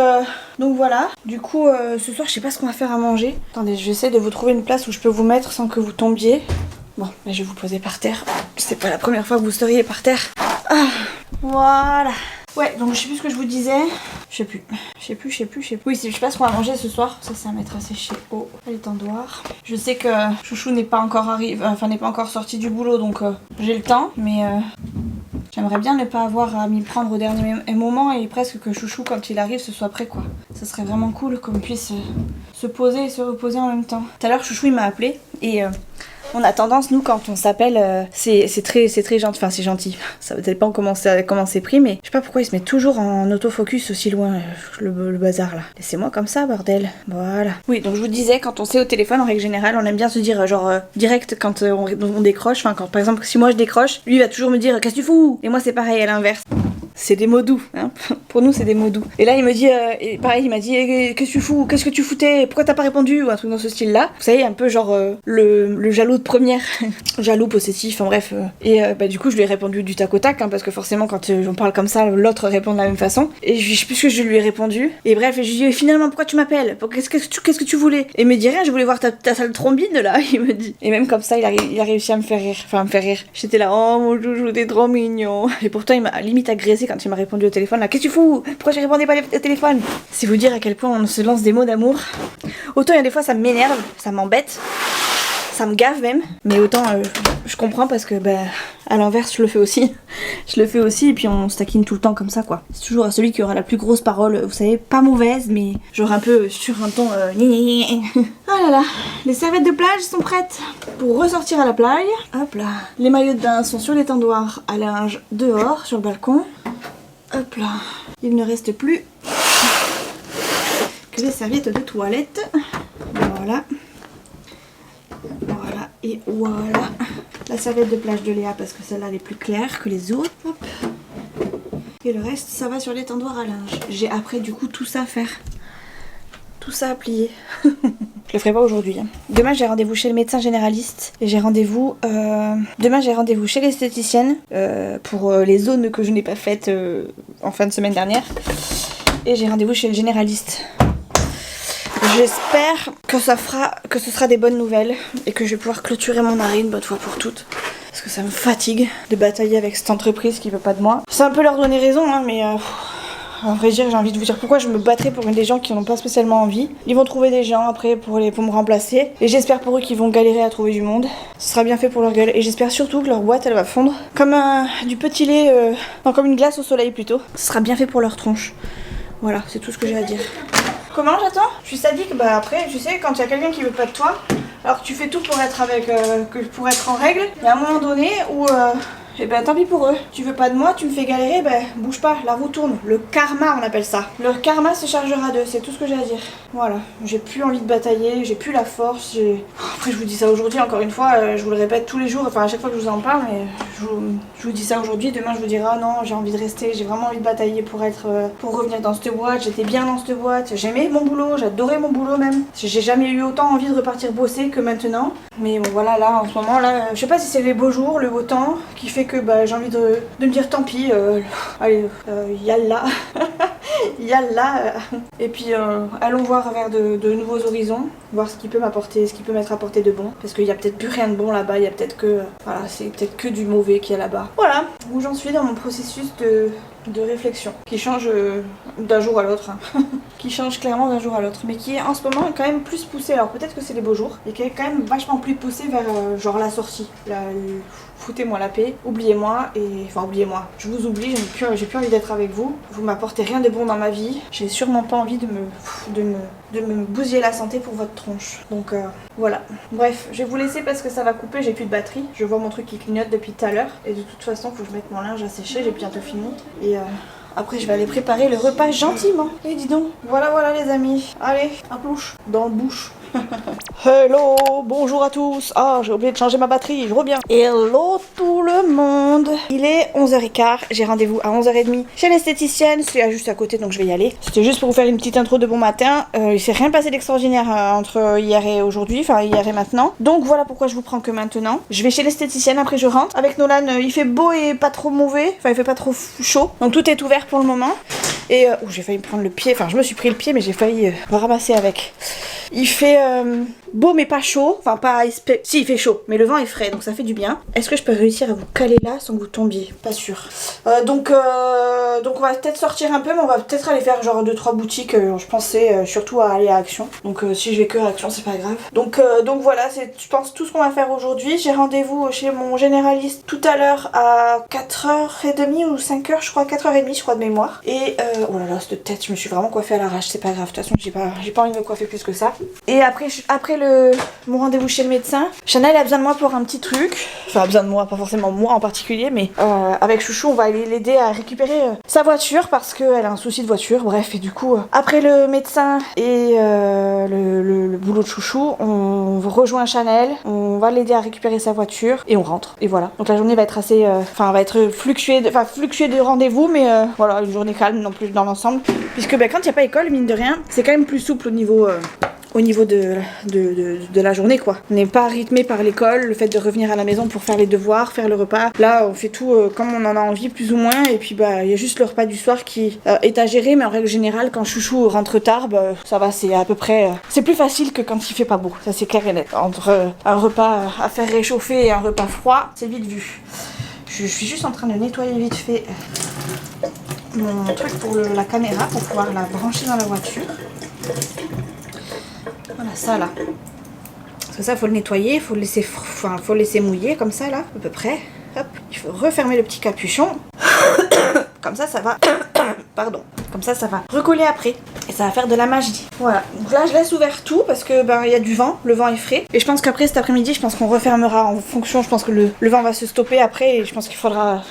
Speaker 2: voilà. Du coup ce soir je sais pas ce qu'on va faire à manger. Attendez, je vais essayer de vous trouver une place où je peux vous mettre sans que vous tombiez. Bon, là je vais vous poser par terre. C'est pas la première fois que vous seriez par terre. Ah, voilà. Ouais, donc je sais plus ce que je vous disais. Je sais plus. Oui, je sais pas ce qu'on va manger ce soir. Ça, c'est à mettre à sécher au l'étendoir. Je sais que chouchou n'est pas encore n'est pas encore sorti du boulot, donc j'ai le temps. Mais j'aimerais bien ne pas avoir à m'y prendre au dernier moment et presque que chouchou, quand il arrive, ce soit prêt, quoi. Ça serait vraiment cool qu'on puisse se poser et se reposer en même temps. Tout à l'heure, chouchou, il m'a appelé et... on a tendance, nous, quand on s'appelle, c'est très gentil, enfin c'est gentil, ça dépend comment c'est pris, mais je sais pas pourquoi il se met toujours en autofocus aussi loin, le bazar là. Laissez-moi comme ça, bordel. Voilà. Oui, donc je vous disais, quand on s'est au téléphone, en règle générale, on aime bien se dire, genre, direct quand on décroche, enfin quand par exemple, si moi je décroche, lui il va toujours me dire, qu'est-ce que tu fous? Et moi c'est pareil, à l'inverse. C'est des mots doux, hein. Pour nous c'est des mots doux. Et là il me dit, et pareil il m'a dit, qu'est-ce que tu fous? Qu'est-ce que tu foutais? Pourquoi t'as pas répondu? Ou un truc dans ce style là. Vous savez, un peu genre le jaloux de première. Jaloux, possessif, en bref. Et du coup je lui ai répondu du tac au tac, hein, parce que forcément quand on parle comme ça, l'autre répond de la même façon. Et je sais plus ce que je lui ai répondu. Et bref, je lui ai dit, finalement pourquoi tu m'appelles? Qu'est-ce que tu voulais? Et il me dit rien, je voulais voir ta sale trombine là, il me dit. Et même comme ça il a réussi à me faire rire. Enfin à me faire rire. J'étais là, oh mon joujou, t'es trop mignon. Et pourtant il m'a limite agressé quand il m'a répondu au téléphone là, qu'est-ce que tu fous? Pourquoi je répondais pas au téléphone? C'est vous dire à quel point on se lance des mots d'amour. Autant il y a des fois ça m'énerve, ça m'embête, ça me gave même, mais autant je comprends parce que à l'inverse je le fais aussi. Je le fais aussi et puis on se taquine tout le temps comme ça quoi. C'est toujours celui qui aura la plus grosse parole, vous savez, pas mauvaise mais genre un peu sur un ton Ah là là, les serviettes de plage sont prêtes pour ressortir à la plage. Hop là. Les maillots de bain sont sur l'étendoir à linge dehors sur le balcon. Hop là. Il ne reste plus que les serviettes de toilette. Voilà. Voilà, et voilà la serviette de plage de Léa parce que celle-là elle est plus claire que les autres. Hop. Et le reste ça va sur l'étendoir à linge. J'ai après du coup tout ça à faire. Tout ça à plier. Je le ferai pas aujourd'hui. Hein. Demain j'ai rendez-vous chez le médecin généraliste. Et j'ai rendez-vous... Demain j'ai rendez-vous chez l'esthéticienne pour les zones que je n'ai pas faites en fin de semaine dernière. Et j'ai rendez-vous chez le généraliste. J'espère que ce sera des bonnes nouvelles et que je vais pouvoir clôturer mon arrêt une bonne fois pour toutes. Parce que ça me fatigue de batailler avec cette entreprise qui veut pas de moi. C'est un peu leur donner raison, hein, mais en vrai dire, j'ai envie de vous dire pourquoi je me battrais pour des gens qui n'ont pas spécialement envie. Ils vont trouver des gens après pour me remplacer. Et j'espère pour eux qu'ils vont galérer à trouver du monde. Ce sera bien fait pour leur gueule. Et j'espère surtout que leur boîte elle va fondre comme du petit lait, non, comme une glace au soleil plutôt. Ce sera bien fait pour leur tronche. Voilà, c'est tout ce que j'ai à dire. Comment j'attends? Je suis sadique, après, tu sais, quand il y a quelqu'un qui veut pas de toi, alors tu fais tout pour être pour être en règle, mais à un moment donné où, tant pis pour eux. Tu veux pas de moi, tu me fais galérer, bouge pas, la roue tourne. Le karma, on appelle ça. Le karma se chargera d'eux, c'est tout ce que j'ai à dire. Voilà, j'ai plus envie de batailler, j'ai plus la force, Après je vous dis ça aujourd'hui, encore une fois, je vous le répète tous les jours, enfin à chaque fois que je vous en parle, mais je vous dis ça aujourd'hui, demain je vous dirai ah non j'ai envie de rester, j'ai vraiment envie de batailler pour revenir dans cette boîte, j'étais bien dans cette boîte, j'aimais mon boulot, j'adorais mon boulot même. J'ai jamais eu autant envie de repartir bosser que maintenant. Mais bon voilà là en ce moment là, je sais pas si c'est les beaux jours, le beau temps qui fait que bah, j'ai envie de me dire tant pis, allez yallah. Yallah. Et puis allons voir vers de nouveaux horizons, voir ce qui peut m'apporter, ce qui peut m'être apporté de bon. Parce qu'il y a peut-être plus rien de bon là-bas, il y a peut-être que voilà, c'est peut-être que du mauvais qu'il y a là-bas. Voilà où j'en suis dans mon processus de réflexion, qui change d'un jour à l'autre, hein. Qui change clairement d'un jour à l'autre, mais qui est en ce moment quand même plus poussé. Alors peut-être que c'est les beaux jours, et qui est quand même vachement plus poussé vers genre la sortie. Foutez-moi la paix, oubliez-moi, et enfin oubliez-moi, je vous oublie, j'ai plus envie d'être avec vous, vous m'apportez rien de bon dans ma vie, j'ai sûrement pas envie de me bousiller la santé pour votre tronche. Donc voilà. Bref, je vais vous laisser parce que ça va couper, j'ai plus de batterie, je vois mon truc qui clignote depuis tout à l'heure, et de toute façon faut que je mette mon linge à sécher, j'ai bientôt fini, et après je vais aller préparer le repas gentiment. Et dis donc, voilà les amis, allez, un plouche dans le bouche. Hello, bonjour à tous. Ah, j'ai oublié de changer ma batterie, je reviens. Hello tout le monde. Il est 11h15, j'ai rendez-vous à 11h30 chez l'esthéticienne, c'est juste à côté donc je vais y aller. C'était juste pour vous faire une petite intro de bon matin. Il s'est rien passé d'extraordinaire entre hier et aujourd'hui, enfin hier et maintenant. Donc voilà pourquoi je vous prends que maintenant. Je vais chez l'esthéticienne, après je rentre. Avec Nolan, il fait beau et pas trop mauvais, enfin il fait pas trop chaud. Donc tout est ouvert pour le moment. Et j'ai failli me prendre le pied, enfin je me suis pris le pied mais j'ai failli me ramasser avec. Il fait beau mais pas chaud, enfin pas si il fait chaud mais le vent est frais donc ça fait du bien. Est-ce que je peux réussir à vous caler là sans que vous tombiez? Pas sûr. Donc on va peut-être sortir un peu mais on va peut-être aller faire genre 2-3 boutiques. Je pensais surtout à aller à Action. Donc si je vais que à Action c'est pas grave. Donc voilà, c'est je pense tout ce qu'on va faire aujourd'hui. J'ai rendez-vous chez mon généraliste tout à l'heure à 4h30 ou 5h je crois, 4h30 je crois de mémoire. Et oh là là cette tête, je me suis vraiment coiffée à l'arrache, c'est pas grave, de toute façon j'ai pas envie de me coiffer plus que ça. Et après mon rendez-vous chez le médecin, Chanel a besoin de moi pour un petit truc. Enfin besoin de moi, pas forcément moi en particulier, mais avec Chouchou on va aller l'aider à récupérer sa voiture parce qu'elle a un souci de voiture. Bref, et du coup après le médecin et le boulot de Chouchou, on rejoint Chanel, on va l'aider à récupérer sa voiture et on rentre. Et voilà. Donc la journée va être assez, va être fluctuée de rendez-vous, mais voilà, une journée calme non plus dans l'ensemble, puisque quand il n'y a pas école, mine de rien, c'est quand même plus souple au niveau de la journée quoi. On n'est pas rythmé par l'école, le fait de revenir à la maison pour faire les devoirs, faire le repas. Là on fait tout comme on en a envie plus ou moins, et puis il y a juste le repas du soir qui est à gérer, mais en règle générale quand Chouchou rentre tard, ça va, c'est à peu près c'est plus facile que quand il fait pas beau, ça c'est clair et net. Entre un repas à faire réchauffer et un repas froid, c'est vite vu. Je suis juste en train de nettoyer vite fait mon truc pour la caméra pour pouvoir la brancher dans la voiture. Voilà ça là. Parce que ça faut le nettoyer, faut le laisser mouiller comme ça là, à peu près. Hop, il faut refermer le petit capuchon. Comme ça va. Pardon. Comme ça va recoller après. Et ça va faire de la magie. Voilà. Donc là je laisse ouvert tout parce que il y a du vent, le vent est frais. Et je pense qu'après cet après-midi, je pense qu'on refermera en fonction, je pense que le vent va se stopper après et je pense qu'il faudra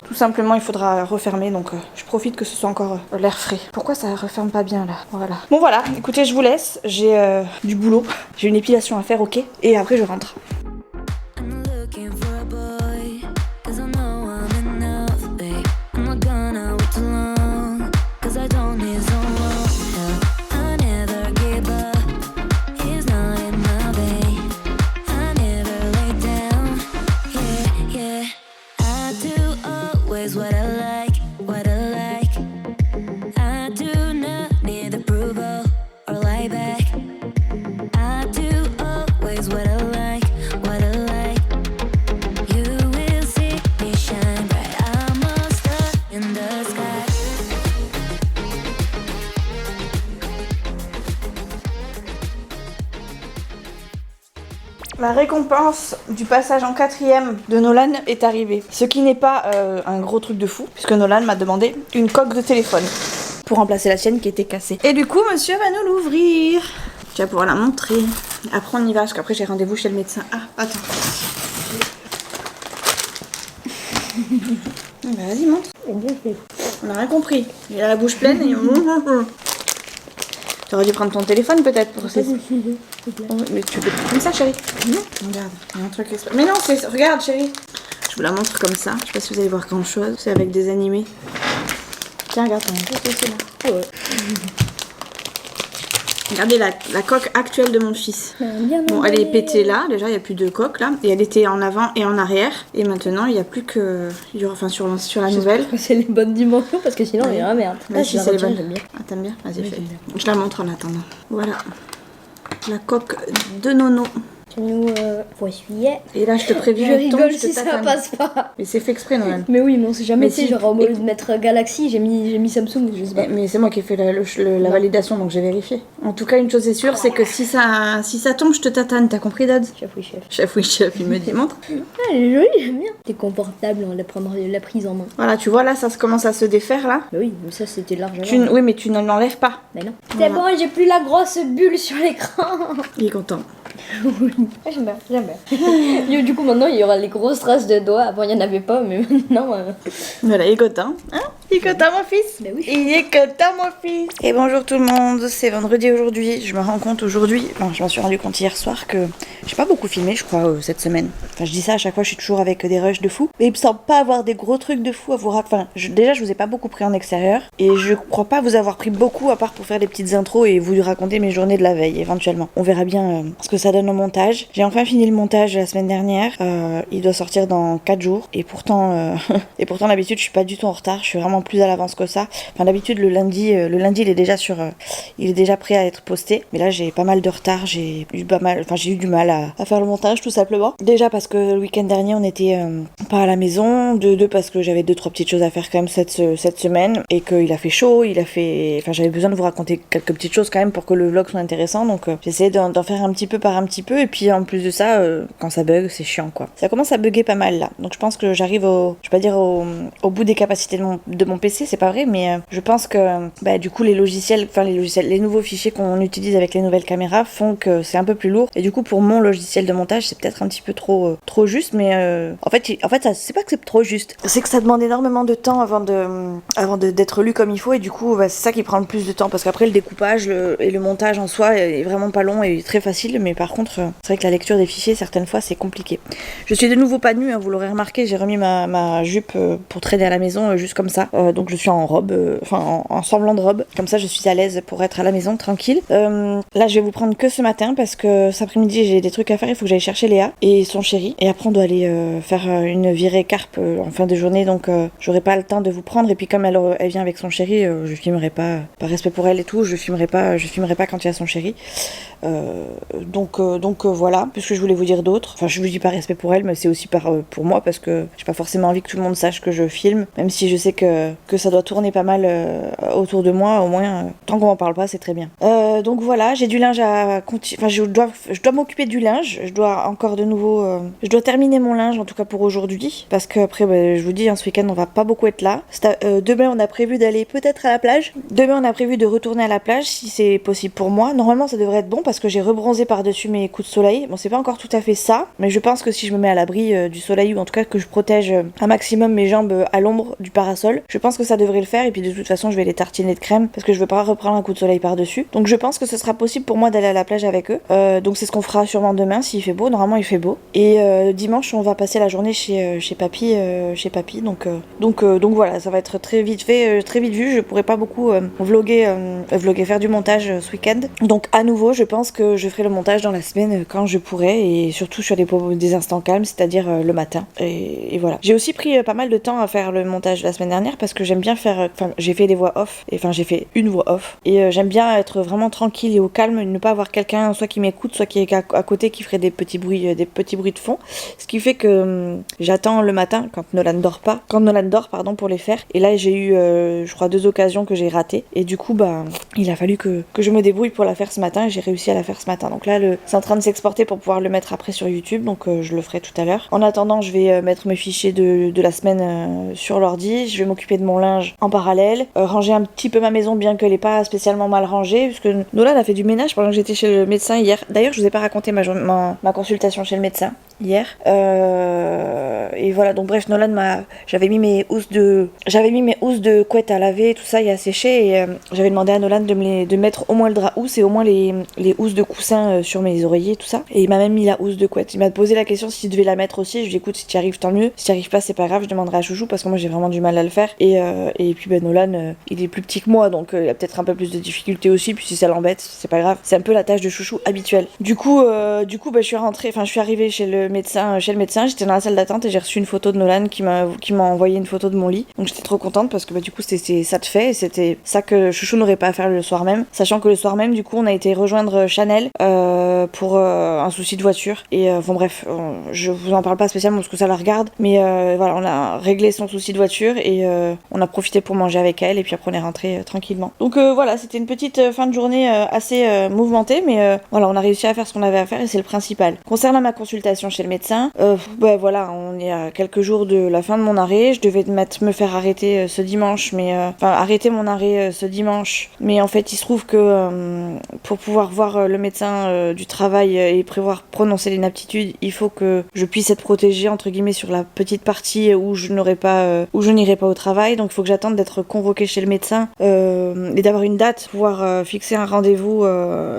Speaker 2: refermer. Donc je profite que ce soit encore l'air frais. Pourquoi ça referme pas bien là? Voilà. Bon voilà, écoutez, je vous laisse. J'ai du boulot. J'ai une épilation à faire, ok? Et après je rentre. La récompense du passage en 4e de Nolan est arrivée. Ce qui n'est pas un gros truc de fou, puisque Nolan m'a demandé une coque de téléphone pour remplacer la sienne qui était cassée. Et du coup, monsieur va nous l'ouvrir. Tu vas pouvoir la montrer. Après, on y va, parce qu'après, j'ai rendez-vous chez le médecin. Ah, attends. Vas-y, montre. On a rien compris. Il a la bouche pleine et... T'aurais dû prendre ton téléphone peut-être pour ça. Oh, mais tu peux comme ça, chérie. Regarde, il y a un truc. Mais non, regarde, chérie. Je vous la montre comme ça. Je sais pas si vous allez voir grand chose. C'est avec des animés. Tiens, regarde, qu'est-ce que c'est là?
Speaker 5: Ah ouais.
Speaker 2: Regardez la coque actuelle de mon fils. Bon, elle est pétée là, déjà il n'y a plus de coque là. Et elle était en avant et en arrière. Et maintenant il n'y a plus que. Enfin sur la nouvelle.
Speaker 5: C'est les bonnes dimensions parce que sinon il y a la merde.
Speaker 2: Bah, si c'est les bonnes.
Speaker 5: J'aime bien.
Speaker 2: Ah, t'aimes bien? Vas-y,
Speaker 5: Oui,
Speaker 2: fais.
Speaker 5: j'aime bien.
Speaker 2: Je la montre en attendant. Voilà. La coque de Nono.
Speaker 5: Nous, faut essuyer.
Speaker 2: Et là je te préviens,
Speaker 5: Je
Speaker 2: elle tombe,
Speaker 5: rigole
Speaker 2: je te
Speaker 5: si ça
Speaker 2: tatane.
Speaker 5: passe pas.
Speaker 2: Mais c'est fait exprès, Noël.
Speaker 5: Mais oui, mais on sait jamais.
Speaker 2: Mais
Speaker 5: Tu sais,
Speaker 2: si.
Speaker 5: genre au lieu de mettre Galaxy, j'ai mis Samsung, je sais pas.
Speaker 2: Mais c'est moi qui ai fait la validation, donc j'ai vérifié. En tout cas, une chose est sûre, c'est que si ça tombe, je te tatane. T'as compris, Dodds?
Speaker 5: Chef, oui, chef.
Speaker 2: Chef, oui, chef, il me dit, montre.
Speaker 5: Ah, elle est jolie, j'aime bien. T'es confortable, on la prendre la prise en main.
Speaker 2: Voilà, tu vois, là, ça commence à se défaire, là.
Speaker 5: Bah oui, mais ça c'était large avant.
Speaker 2: Oui, mais tu ne l'enlèves pas.
Speaker 5: Mais non.
Speaker 2: Voilà.
Speaker 5: C'est bon, j'ai plus la grosse bulle sur l'écran.
Speaker 2: Il est content.
Speaker 5: Oui, j'aime bien, j'aime bien. Du coup, maintenant, il y aura les grosses traces de doigts. Avant, il n'y en avait pas, mais maintenant...
Speaker 2: Voilà, il est content. Hein? Il est content, mon fils?
Speaker 5: Bah oui.
Speaker 2: Il est content, mon fils. Et bonjour tout le monde, c'est vendredi aujourd'hui. Je me rends compte aujourd'hui, enfin, je m'en suis rendu compte hier soir que j'ai pas beaucoup filmé, je crois, cette semaine. Enfin, je dis ça à chaque fois, je suis toujours avec des rushs de fou. Mais il me semble pas avoir des gros trucs de fou à vous raconter. Enfin, déjà, je vous ai pas beaucoup pris en extérieur. Et je crois pas vous avoir pris beaucoup, à part pour faire des petites intros et vous raconter mes journées de la veille, éventuellement. On verra bien ce que ça donne au montage. J'ai enfin fini le montage la semaine dernière. Il doit sortir dans 4 jours. Et pourtant, d'habitude, je suis pas du tout en retard. Je suis vraiment plus à l'avance que ça. Enfin, d'habitude, le lundi, il est déjà il est déjà prêt à être posté. Mais là, j'ai pas mal de retard. J'ai eu du mal à faire le montage, tout simplement. Déjà parce que le week-end dernier, on était pas à la maison. Deux, parce que j'avais 2-3 petites choses à faire quand même cette semaine. Et qu'il a fait chaud. Enfin, j'avais besoin de vous raconter quelques petites choses quand même pour que le vlog soit intéressant. Donc, j'essayais d'en faire un petit peu par un petit peu. Et puis, en plus de ça, quand ça bug, c'est chiant, quoi. Ça commence à bugger pas mal, là. Donc, je pense que j'arrive je vais pas dire au bout des capacités de mon PC, c'est pas vrai, mais je pense que, du coup, les nouveaux fichiers qu'on utilise avec les nouvelles caméras font que c'est un peu plus lourd. Et du coup, pour mon logiciel de montage, c'est peut-être un petit peu trop juste, mais en fait, c'est pas que c'est trop juste. C'est que ça demande énormément de temps avant d'être lu comme il faut, et du coup, c'est ça qui prend le plus de temps, parce qu'après, le découpage et le montage en soi est vraiment pas long et très facile, mais par contre, c'est vrai que la lecture des fichiers, certaines fois, c'est compliqué. Je suis de nouveau pas nue, hein, vous l'aurez remarqué, j'ai remis ma jupe pour traîner à la maison, juste comme ça. Donc je suis en robe, en semblant de robe. Comme ça, je suis à l'aise pour être à la maison, tranquille. Là, je vais vous prendre que ce matin, parce que cet après-midi, j'ai des trucs à faire. Il faut que j'aille chercher Léa et son chéri. Et après, on doit aller faire une virée carpe en fin de journée. Donc, j'aurai pas le temps de vous prendre. Et puis, comme elle vient avec son chéri, je filmerai pas, par respect pour elle et tout, je filmerai pas quand il y a son chéri. Donc voilà, puisque je voulais vous dire d'autres. Enfin, je vous dis pas respect pour elle, mais c'est aussi pour moi, parce que j'ai pas forcément envie que tout le monde sache que je filme, même si je sais que ça doit tourner pas mal autour de moi, au moins tant qu'on m'en parle pas, c'est très bien. Donc voilà, j'ai du linge à continuer. Enfin, je dois m'occuper du linge. Je dois encore de nouveau, je dois terminer mon linge, en tout cas pour aujourd'hui, parce que après, je vous dis, ce week-end on va pas beaucoup être là. Demain, on a prévu d'aller peut-être à la plage. Demain, on a prévu de retourner à la plage si c'est possible pour moi. Normalement, ça devrait être bon parce que j'ai rebronzé par-dessus mes coups de soleil. Bon, c'est pas encore tout à fait ça, mais je pense que si je me mets à l'abri du soleil, ou en tout cas que je protège un maximum mes jambes à l'ombre du parasol, je pense que ça devrait le faire. Et puis de toute façon, je vais les tartiner de crème parce que je veux pas reprendre un coup de soleil par-dessus. Donc je pense que ce sera possible pour moi d'aller à la plage avec eux. Donc c'est ce qu'on fera sûrement demain s'il fait beau. Normalement, il fait beau. Et dimanche, on va passer la journée chez papy. Donc voilà, ça va être très vite fait, très vite vu. Je pourrai pas beaucoup vlogger, faire du montage ce week-end. Donc à nouveau, je pense que je ferai le montage dans la semaine quand je pourrai, et surtout sur des instants calmes, c'est-à-dire le matin. Et voilà. J'ai aussi pris pas mal de temps à faire le montage la semaine dernière parce que j'aime bien faire. Enfin, j'ai fait des voix off. Enfin, j'ai fait une voix off. Et j'aime bien être vraiment tranquille et au calme, ne pas avoir quelqu'un soit qui m'écoute, soit qui est à côté qui ferait des petits bruits de fond. Ce qui fait que j'attends le matin quand Nolan dort pas. Quand Nolan dort, pardon, pour les faire. Et là, j'ai eu, je crois, 2 occasions que j'ai ratées. Et du coup, il a fallu que je me débrouille pour la faire ce matin. Et j'ai réussi à la faire ce matin. Donc là, c'est en train de s'exporter pour pouvoir le mettre après sur YouTube. Donc je le ferai tout à l'heure. En attendant, je vais mettre mes fichiers de la semaine sur l'ordi. Je vais m'occuper de mon linge en parallèle. Ranger un petit peu ma maison, bien qu'elle n'est pas spécialement mal rangée. Puisque Nolan a fait du ménage pendant que j'étais chez le médecin hier. D'ailleurs, je vous ai pas raconté ma consultation chez le médecin.
Speaker 3: hier. Et voilà, donc bref, j'avais mis mes housses de couette à laver et tout ça et à sécher et j'avais demandé à Nolan de mettre au moins le drap housse et au moins les housses de coussin sur mes oreillers et tout ça. Et il m'a même mis la housse de couette. Il m'a posé la question s'il devait la mettre aussi. Je lui ai dit écoute, si tu y arrives tant mieux. Si tu n'y arrives pas, c'est pas grave, je demanderai à Chouchou parce que moi j'ai vraiment du mal à le faire. Et puis Nolan, il est plus petit que moi donc il a peut-être un peu plus de difficultés aussi. Puis si ça l'embête, c'est pas grave. C'est un peu la tâche de Chouchou habituelle. Du coup, je suis arrivée chez le médecin. J'étais dans la salle d'attente et j'ai reçu une photo de Nolan qui m'a envoyé une photo de mon lit. Donc j'étais trop contente parce que du coup c'était ça de fait et c'était ça que Chouchou n'aurait pas à faire le soir même. Sachant que le soir même, du coup, on a été rejoindre Chanel pour un souci de voiture. Et bon bref, je vous en parle pas spécialement parce que ça la regarde. Mais voilà, on a réglé son souci de voiture et on a profité pour manger avec elle et puis après on est rentré tranquillement. Donc voilà, c'était une petite fin de journée assez mouvementée, mais voilà, on a réussi à faire ce qu'on avait à faire et c'est le principal. Concernant ma consultation chez le médecin, voilà, on est à quelques jours de la fin de mon arrêt. Je devais me faire arrêter ce dimanche, mais arrêter mon arrêt ce dimanche. Mais en fait, il se trouve que pour pouvoir voir le médecin du travail et prononcer l'inaptitude, il faut que je puisse être protégée entre guillemets sur la petite partie où je n'irai pas au travail. Donc il faut que j'attende d'être convoquée chez le médecin et d'avoir une date pour pouvoir fixer un rendez-vous,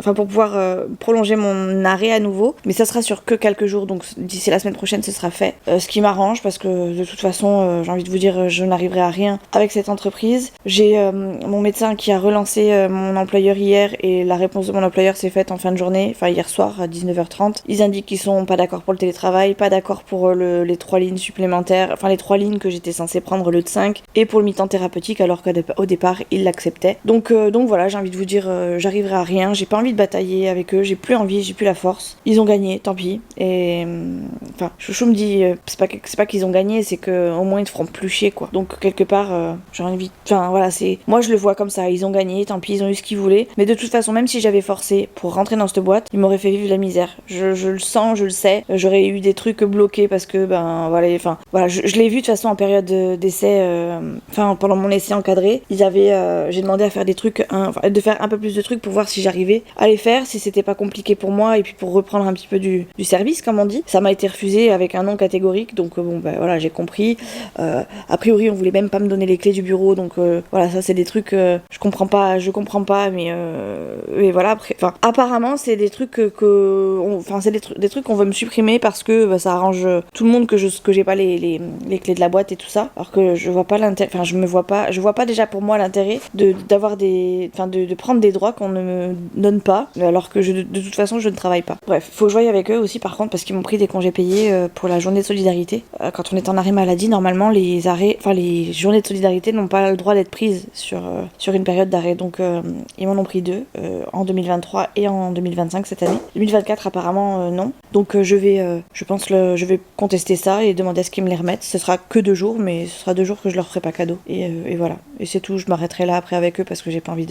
Speaker 3: pour pouvoir prolonger mon arrêt à nouveau. Mais ça sera sur que quelques jours, donc d'ici la semaine prochaine ce sera fait. Ce qui m'arrange parce que de toute façon, j'ai envie de vous dire, je n'arriverai à rien avec cette entreprise. J'ai mon médecin qui a relancé mon employeur hier et la réponse de mon employeur s'est faite en fin de journée, enfin hier soir à 19h30. Ils indiquent qu'ils sont pas d'accord pour le télétravail, pas d'accord pour les 3 lignes supplémentaires, enfin les 3 lignes que j'étais censée prendre le 5 et pour le mi-temps thérapeutique alors qu'au départ ils l'acceptaient. Donc voilà, j'ai envie de vous dire, j'arriverai à rien, j'ai pas envie de batailler avec eux, j'ai plus envie, j'ai plus la force. Ils ont gagné, tant pis. Et Chouchou me dit, c'est pas qu'ils ont gagné, c'est que au moins ils te feront plus chier quoi. Donc quelque part, j'ai envie, voilà, c'est, moi je le vois comme ça, ils ont gagné, tant pis, ils ont eu ce qu'ils voulaient. Mais de toute façon, même si j'avais forcé pour rentrer dans cette boîte, ils m'auraient fait vivre la misère. Je le sens, je le sais. J'aurais eu des trucs bloqués parce que voilà, je l'ai vu de toute façon en période d'essai, pendant mon essai encadré, j'ai demandé à faire des trucs, de faire un peu plus de trucs pour voir si j'arrivais à les faire, si c'était pas compliqué pour moi et puis pour reprendre un petit peu du service comme on dit. Ça m'a été refusé avec un non catégorique, donc voilà, j'ai compris. A priori, on voulait même pas me donner les clés du bureau, donc voilà, ça c'est des trucs je comprends pas, mais voilà, après, apparemment c'est des trucs c'est des trucs qu'on veut me supprimer parce que ça arrange tout le monde que j'ai pas les clés de la boîte et tout ça, alors que je vois pas l'intérêt, je vois pas déjà pour moi l'intérêt d'avoir de prendre des droits qu'on ne me donne pas, alors que de toute façon je ne travaille pas. Bref, faut que je voie avec eux aussi par contre parce qu'ils m'ont pris des congés payés pour la journée de solidarité. Quand on est en arrêt maladie, normalement les journées de solidarité n'ont pas le droit d'être prises sur une période d'arrêt, donc ils m'en ont pris 2 en 2023 et en 2025 cette année. 2024 apparemment non, donc je vais contester ça et demander à ce qu'ils me les remettent. Ce sera que 2 jours, mais ce sera 2 jours que je leur ferai pas cadeau et voilà, et c'est tout. Je m'arrêterai là après avec eux parce que j'ai pas envie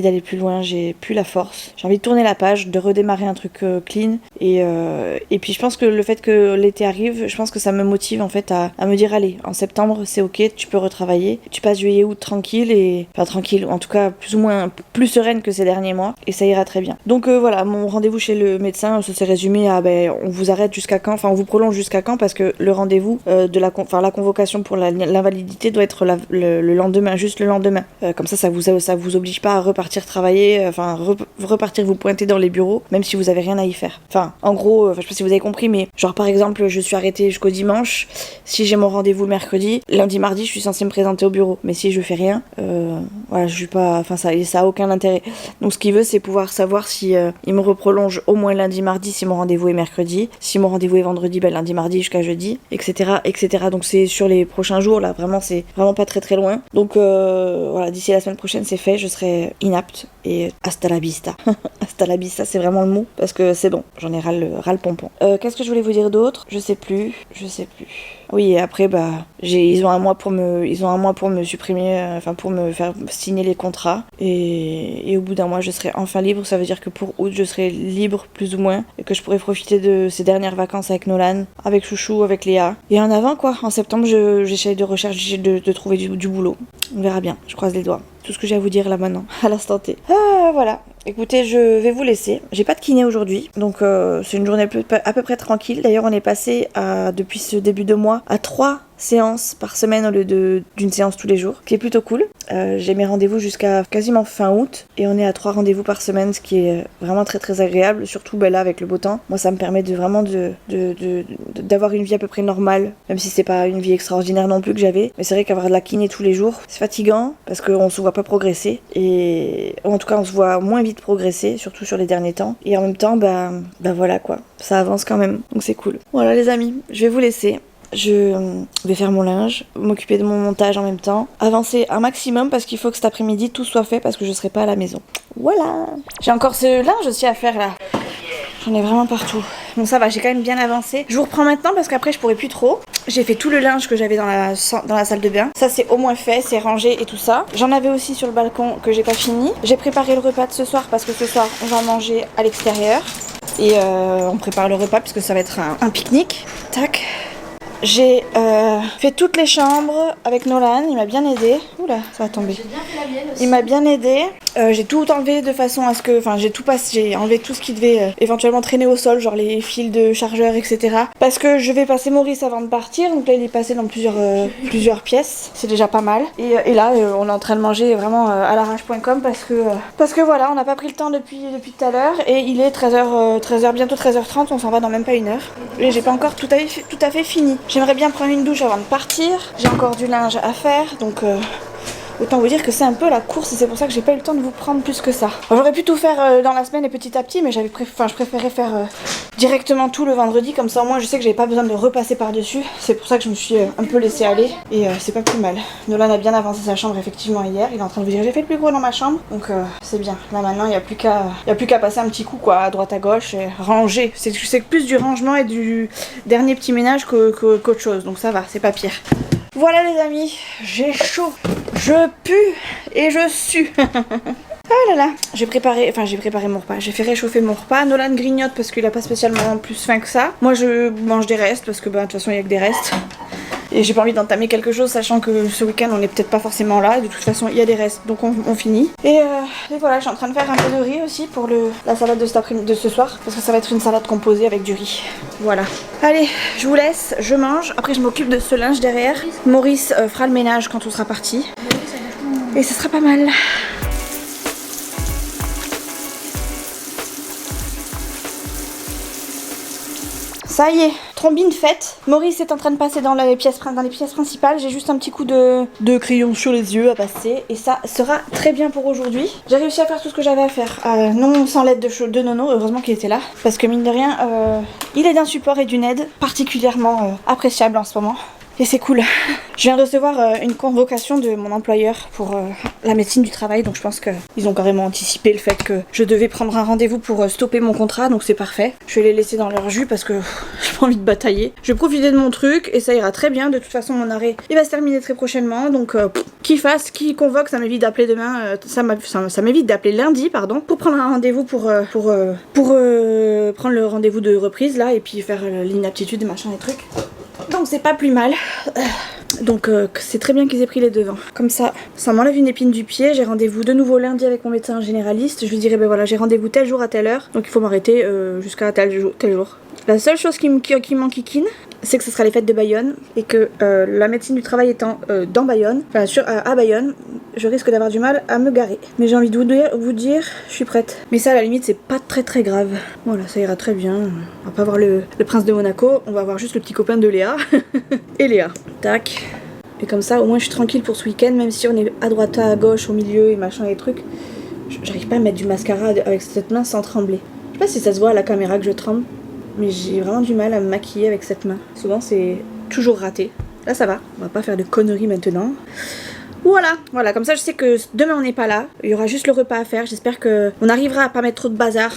Speaker 3: d'aller plus loin, j'ai plus la force, j'ai envie de tourner la page, de redémarrer un truc clean et puis je pense que le fait que l'été arrive, je pense que ça me motive en fait à me dire allez, en septembre c'est ok, tu peux retravailler, tu passes juillet-août tranquille, en tout cas plus ou moins plus sereine que ces derniers mois et ça ira très bien. Donc voilà, mon rendez-vous chez le médecin ça s'est résumé à on vous arrête jusqu'à quand, on vous prolonge jusqu'à quand parce que le rendez-vous la convocation pour l'invalidité doit être le lendemain, juste le lendemain. Comme ça vous oblige pas à repartir travailler, repartir vous pointer dans les bureaux, même si vous avez rien à y faire. En gros, je sais pas si vous avez compris, mais genre par exemple, je suis arrêtée jusqu'au dimanche. Si j'ai mon rendez-vous le mercredi, lundi, mardi, je suis censée me présenter au bureau. Mais si je fais rien, voilà, je suis pas, ça a aucun intérêt. Donc ce qu'il veut, c'est pouvoir savoir si il me reprolonge au moins lundi, mardi, si mon rendez-vous est mercredi. Si mon rendez-vous est vendredi, lundi, mardi jusqu'à jeudi, etc., etc. Donc c'est sur les prochains jours là, vraiment, c'est vraiment pas très très loin. Donc voilà, d'ici la semaine prochaine, c'est fait, je serai inapte et hasta la vista. Hasta la vista, c'est vraiment le mot parce que c'est bon, j'en ai ras le pompon. Qu'est-ce que je voulais vous dire d'autre ? Je sais plus. Oui, et après ils ont un mois pour me supprimer, pour me faire signer les contrats et au bout d'un mois je serai enfin libre. Ça veut dire que pour août je serai libre plus ou moins et que je pourrai profiter de ces dernières vacances avec Nolan, avec Chouchou, avec Léa. Et en avant quoi, en septembre j'essaie de rechercher de trouver du boulot. On verra bien, je croise les doigts. Tout ce que j'ai à vous dire là maintenant, à l'instant T. Voilà.
Speaker 2: écoutez, je vais vous laisser. J'ai pas de kiné aujourd'hui, donc c'est une journée à peu près tranquille. D'ailleurs, on est passé depuis ce début de mois à 3 séances par semaine au lieu d'une séance tous les jours, ce qui est plutôt cool. J'ai mes rendez-vous jusqu'à quasiment fin août et on est à 3 rendez-vous par semaine, ce qui est vraiment très très agréable, surtout là avec le beau temps. Moi, ça me permet d'avoir une vie à peu près normale, même si c'est pas une vie extraordinaire non plus que j'avais. Mais c'est vrai qu'avoir de la kiné tous les jours, c'est fatigant parce qu'on se voit pas progresser, et en tout cas on se voit moins vite progresser, surtout sur les derniers temps. Et en même temps, bah voilà quoi, ça avance quand même, donc c'est cool. Voilà les amis, je vais vous laisser. Je vais faire mon linge, m'occuper de mon montage en même temps, avancer un maximum parce qu'il faut que cet après-midi tout soit fait parce que je serai pas à la maison. Voilà. J'ai encore ce linge aussi à faire là. J'en ai vraiment partout. Bon ça va, j'ai quand même bien avancé. Je vous reprends maintenant parce qu'après je pourrai plus trop. J'ai fait tout le linge que j'avais dans la salle de bain. Ça c'est au moins fait, c'est rangé et tout ça. J'en avais aussi sur le balcon que j'ai pas fini. J'ai préparé le repas de ce soir parce que ce soir on va manger à l'extérieur. Et on prépare le repas puisque ça va être un pique-nique. Tac. J'ai fait toutes les chambres avec Nolan, il m'a bien aidé. Oula, ça va tomber.
Speaker 4: J'ai bien fait la mienne aussi.
Speaker 2: Il m'a bien aidé. J'ai tout enlevé de façon à ce que... Enfin, j'ai enlevé tout ce qui devait éventuellement traîner au sol, genre les fils de chargeur, etc. Parce que je vais passer Maurice avant de partir. Donc là, il est passé dans plusieurs pièces. C'est déjà pas mal. Et là, on est en train de manger vraiment à l'arrache.com parce que voilà, on n'a pas pris le temps depuis tout à l'heure. Et il est 13h, bientôt 13h30, on s'en va dans même pas une heure. Et j'ai pas encore tout à fait fini. J'aimerais bien prendre une douche avant de partir. J'ai encore du linge à faire, donc autant vous dire que c'est un peu la course et c'est pour ça que j'ai pas eu le temps de vous prendre plus que ça. J'aurais pu tout faire dans la semaine et petit à petit, mais je préférais faire directement tout le vendredi, comme ça au moins je sais que j'avais pas besoin de repasser par-dessus. C'est pour ça que je me suis un peu laissée aller et c'est pas plus mal. Nolan a bien avancé sa chambre effectivement hier, il est en train de vous dire j'ai fait le plus gros dans ma chambre, donc c'est bien. Là maintenant il n'y a plus qu'à passer un petit coup quoi, à droite à gauche et ranger. C'est plus du rangement et du dernier petit ménage qu'autre chose, donc ça va, c'est pas pire. Voilà les amis, j'ai chaud, je pue et je sue. Ah là là, j'ai préparé mon repas, j'ai fait réchauffer mon repas. Nolan grignote parce qu'il a pas spécialement plus faim que ça. Moi je mange des restes parce que de toute façon il y a que des restes. Et j'ai pas envie d'entamer quelque chose sachant que ce week-end on est peut-être pas forcément là. De toute façon il y a des restes donc on finit. Et voilà, je suis en train de faire un peu de riz aussi pour la salade de ce soir. Parce que ça va être une salade composée avec du riz. Voilà. Allez, je vous laisse, je mange. Après je m'occupe de ce linge derrière. Maurice fera le ménage quand on sera parti. Et ce sera pas mal. Ça y est, trombine faite. Maurice est en train de passer dans les pièces principales. J'ai juste un petit coup de crayon sur les yeux à passer. Et ça sera très bien pour aujourd'hui. J'ai réussi à faire tout ce que j'avais à faire. Non sans l'aide de Nono, heureusement qu'il était là. Parce que mine de rien, il est d'un support et d'une aide particulièrement appréciable en ce moment. Et c'est cool. Je viens de recevoir une convocation de mon employeur pour la médecine du travail, donc je pense qu'ils ont carrément anticipé le fait que je devais prendre un rendez-vous pour stopper mon contrat, donc c'est parfait. Je vais les laisser dans leur jus parce que j'ai pas envie de batailler. Je vais profiter de mon truc et ça ira très bien. De toute façon, mon arrêt il va se terminer très prochainement, donc qui fasse, qui convoque, ça m'évite d'appeler demain, ça m'évite d'appeler lundi, pardon, pour prendre un rendez-vous pour prendre le rendez-vous de reprise là et puis faire l'inaptitude, machin et trucs. Donc c'est pas plus mal. Donc c'est très bien qu'ils aient pris les devants. Comme ça m'enlève une épine du pied. J'ai rendez-vous de nouveau lundi avec mon médecin généraliste. Je lui dirai ben voilà, j'ai rendez-vous tel jour à telle heure. Donc il faut m'arrêter jusqu'à tel jour. La seule chose qui m'enquiquine, c'est que ce sera les fêtes de Bayonne et que la médecine du travail étant dans Bayonne, à Bayonne, je risque d'avoir du mal à me garer. Mais j'ai envie de vous dire, je suis prête. Mais ça à la limite c'est pas très très grave. Voilà, ça ira très bien. On va pas voir le prince de Monaco, on va voir juste le petit copain de Léa. Et Léa. Tac. Et comme ça au moins je suis tranquille pour ce week-end, même si on est à droite, à gauche, au milieu et machin et trucs. J'arrive pas à mettre du mascara avec cette main sans trembler. Je sais pas si ça se voit à la caméra que je tremble. Mais j'ai vraiment du mal à me maquiller avec cette main. Souvent c'est toujours raté. Là ça va, on va pas faire de conneries maintenant. Voilà, comme ça je sais que demain on n'est pas là. Il y aura juste le repas à faire. J'espère qu'on arrivera à pas mettre trop de bazar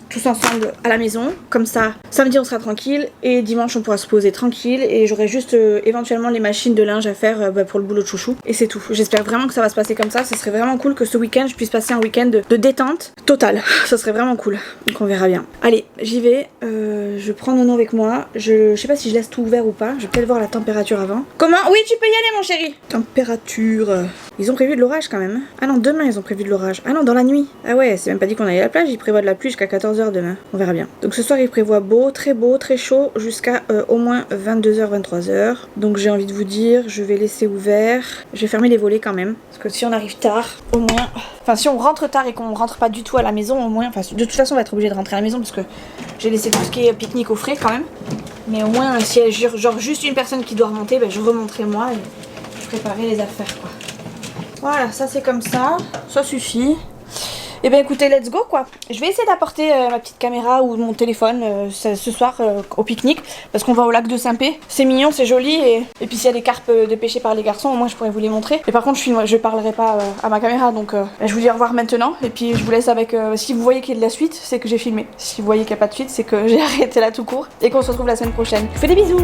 Speaker 2: tous ensemble à la maison. Comme ça, samedi on sera tranquille et dimanche on pourra se poser tranquille. Et j'aurai juste éventuellement les machines de linge à faire pour le boulot de chouchou. Et c'est tout. J'espère vraiment que ça va se passer comme ça. Ce serait vraiment cool que ce week-end je puisse passer un week-end de détente totale. Ça serait vraiment cool. Donc on verra bien. Allez, j'y vais. Je prends Nono avec moi. Je sais pas si je laisse tout ouvert ou pas. Je vais peut-être voir la température avant. Comment? Oui, tu peux y aller mon chéri. Température suivre. Ils ont prévu de l'orage quand même. Ah non, demain ils ont prévu de l'orage. Ah non, dans la nuit. Ah ouais, c'est même pas dit qu'on allait à la plage, ils prévoient de la pluie jusqu'à 14h demain. On verra bien. Donc ce soir ils prévoient beau, très chaud, jusqu'à au moins 22h, 23h. Donc j'ai envie de vous dire, je vais laisser ouvert. Je vais fermer les volets quand même. Parce que si on arrive tard, au moins... Enfin si on rentre tard et qu'on rentre pas du tout à la maison, au moins... Enfin de toute façon on va être obligé de rentrer à la maison parce que j'ai laissé tout ce qui est pique-nique au frais quand même. Mais au moins si il y a genre juste une personne qui doit remonter, ben, je remonterai moi et je préparerai les affaires quoi. Voilà, ça c'est comme ça suffit. Et ben écoutez, let's go quoi. Je vais essayer d'apporter ma petite caméra ou mon téléphone ce soir au pique-nique parce qu'on va au lac de Saint-Pé. C'est mignon, c'est joli et puis s'il y a des carpes de pêcher par les garçons, au moins je pourrais vous les montrer. Et par contre je parlerai pas à ma caméra donc je vous dis au revoir maintenant et puis je vous laisse avec si vous voyez qu'il y a de la suite, c'est que j'ai filmé. Si vous voyez qu'il n'y a pas de suite, c'est que j'ai arrêté là tout court et qu'on se retrouve la semaine prochaine. Je vous fais des bisous.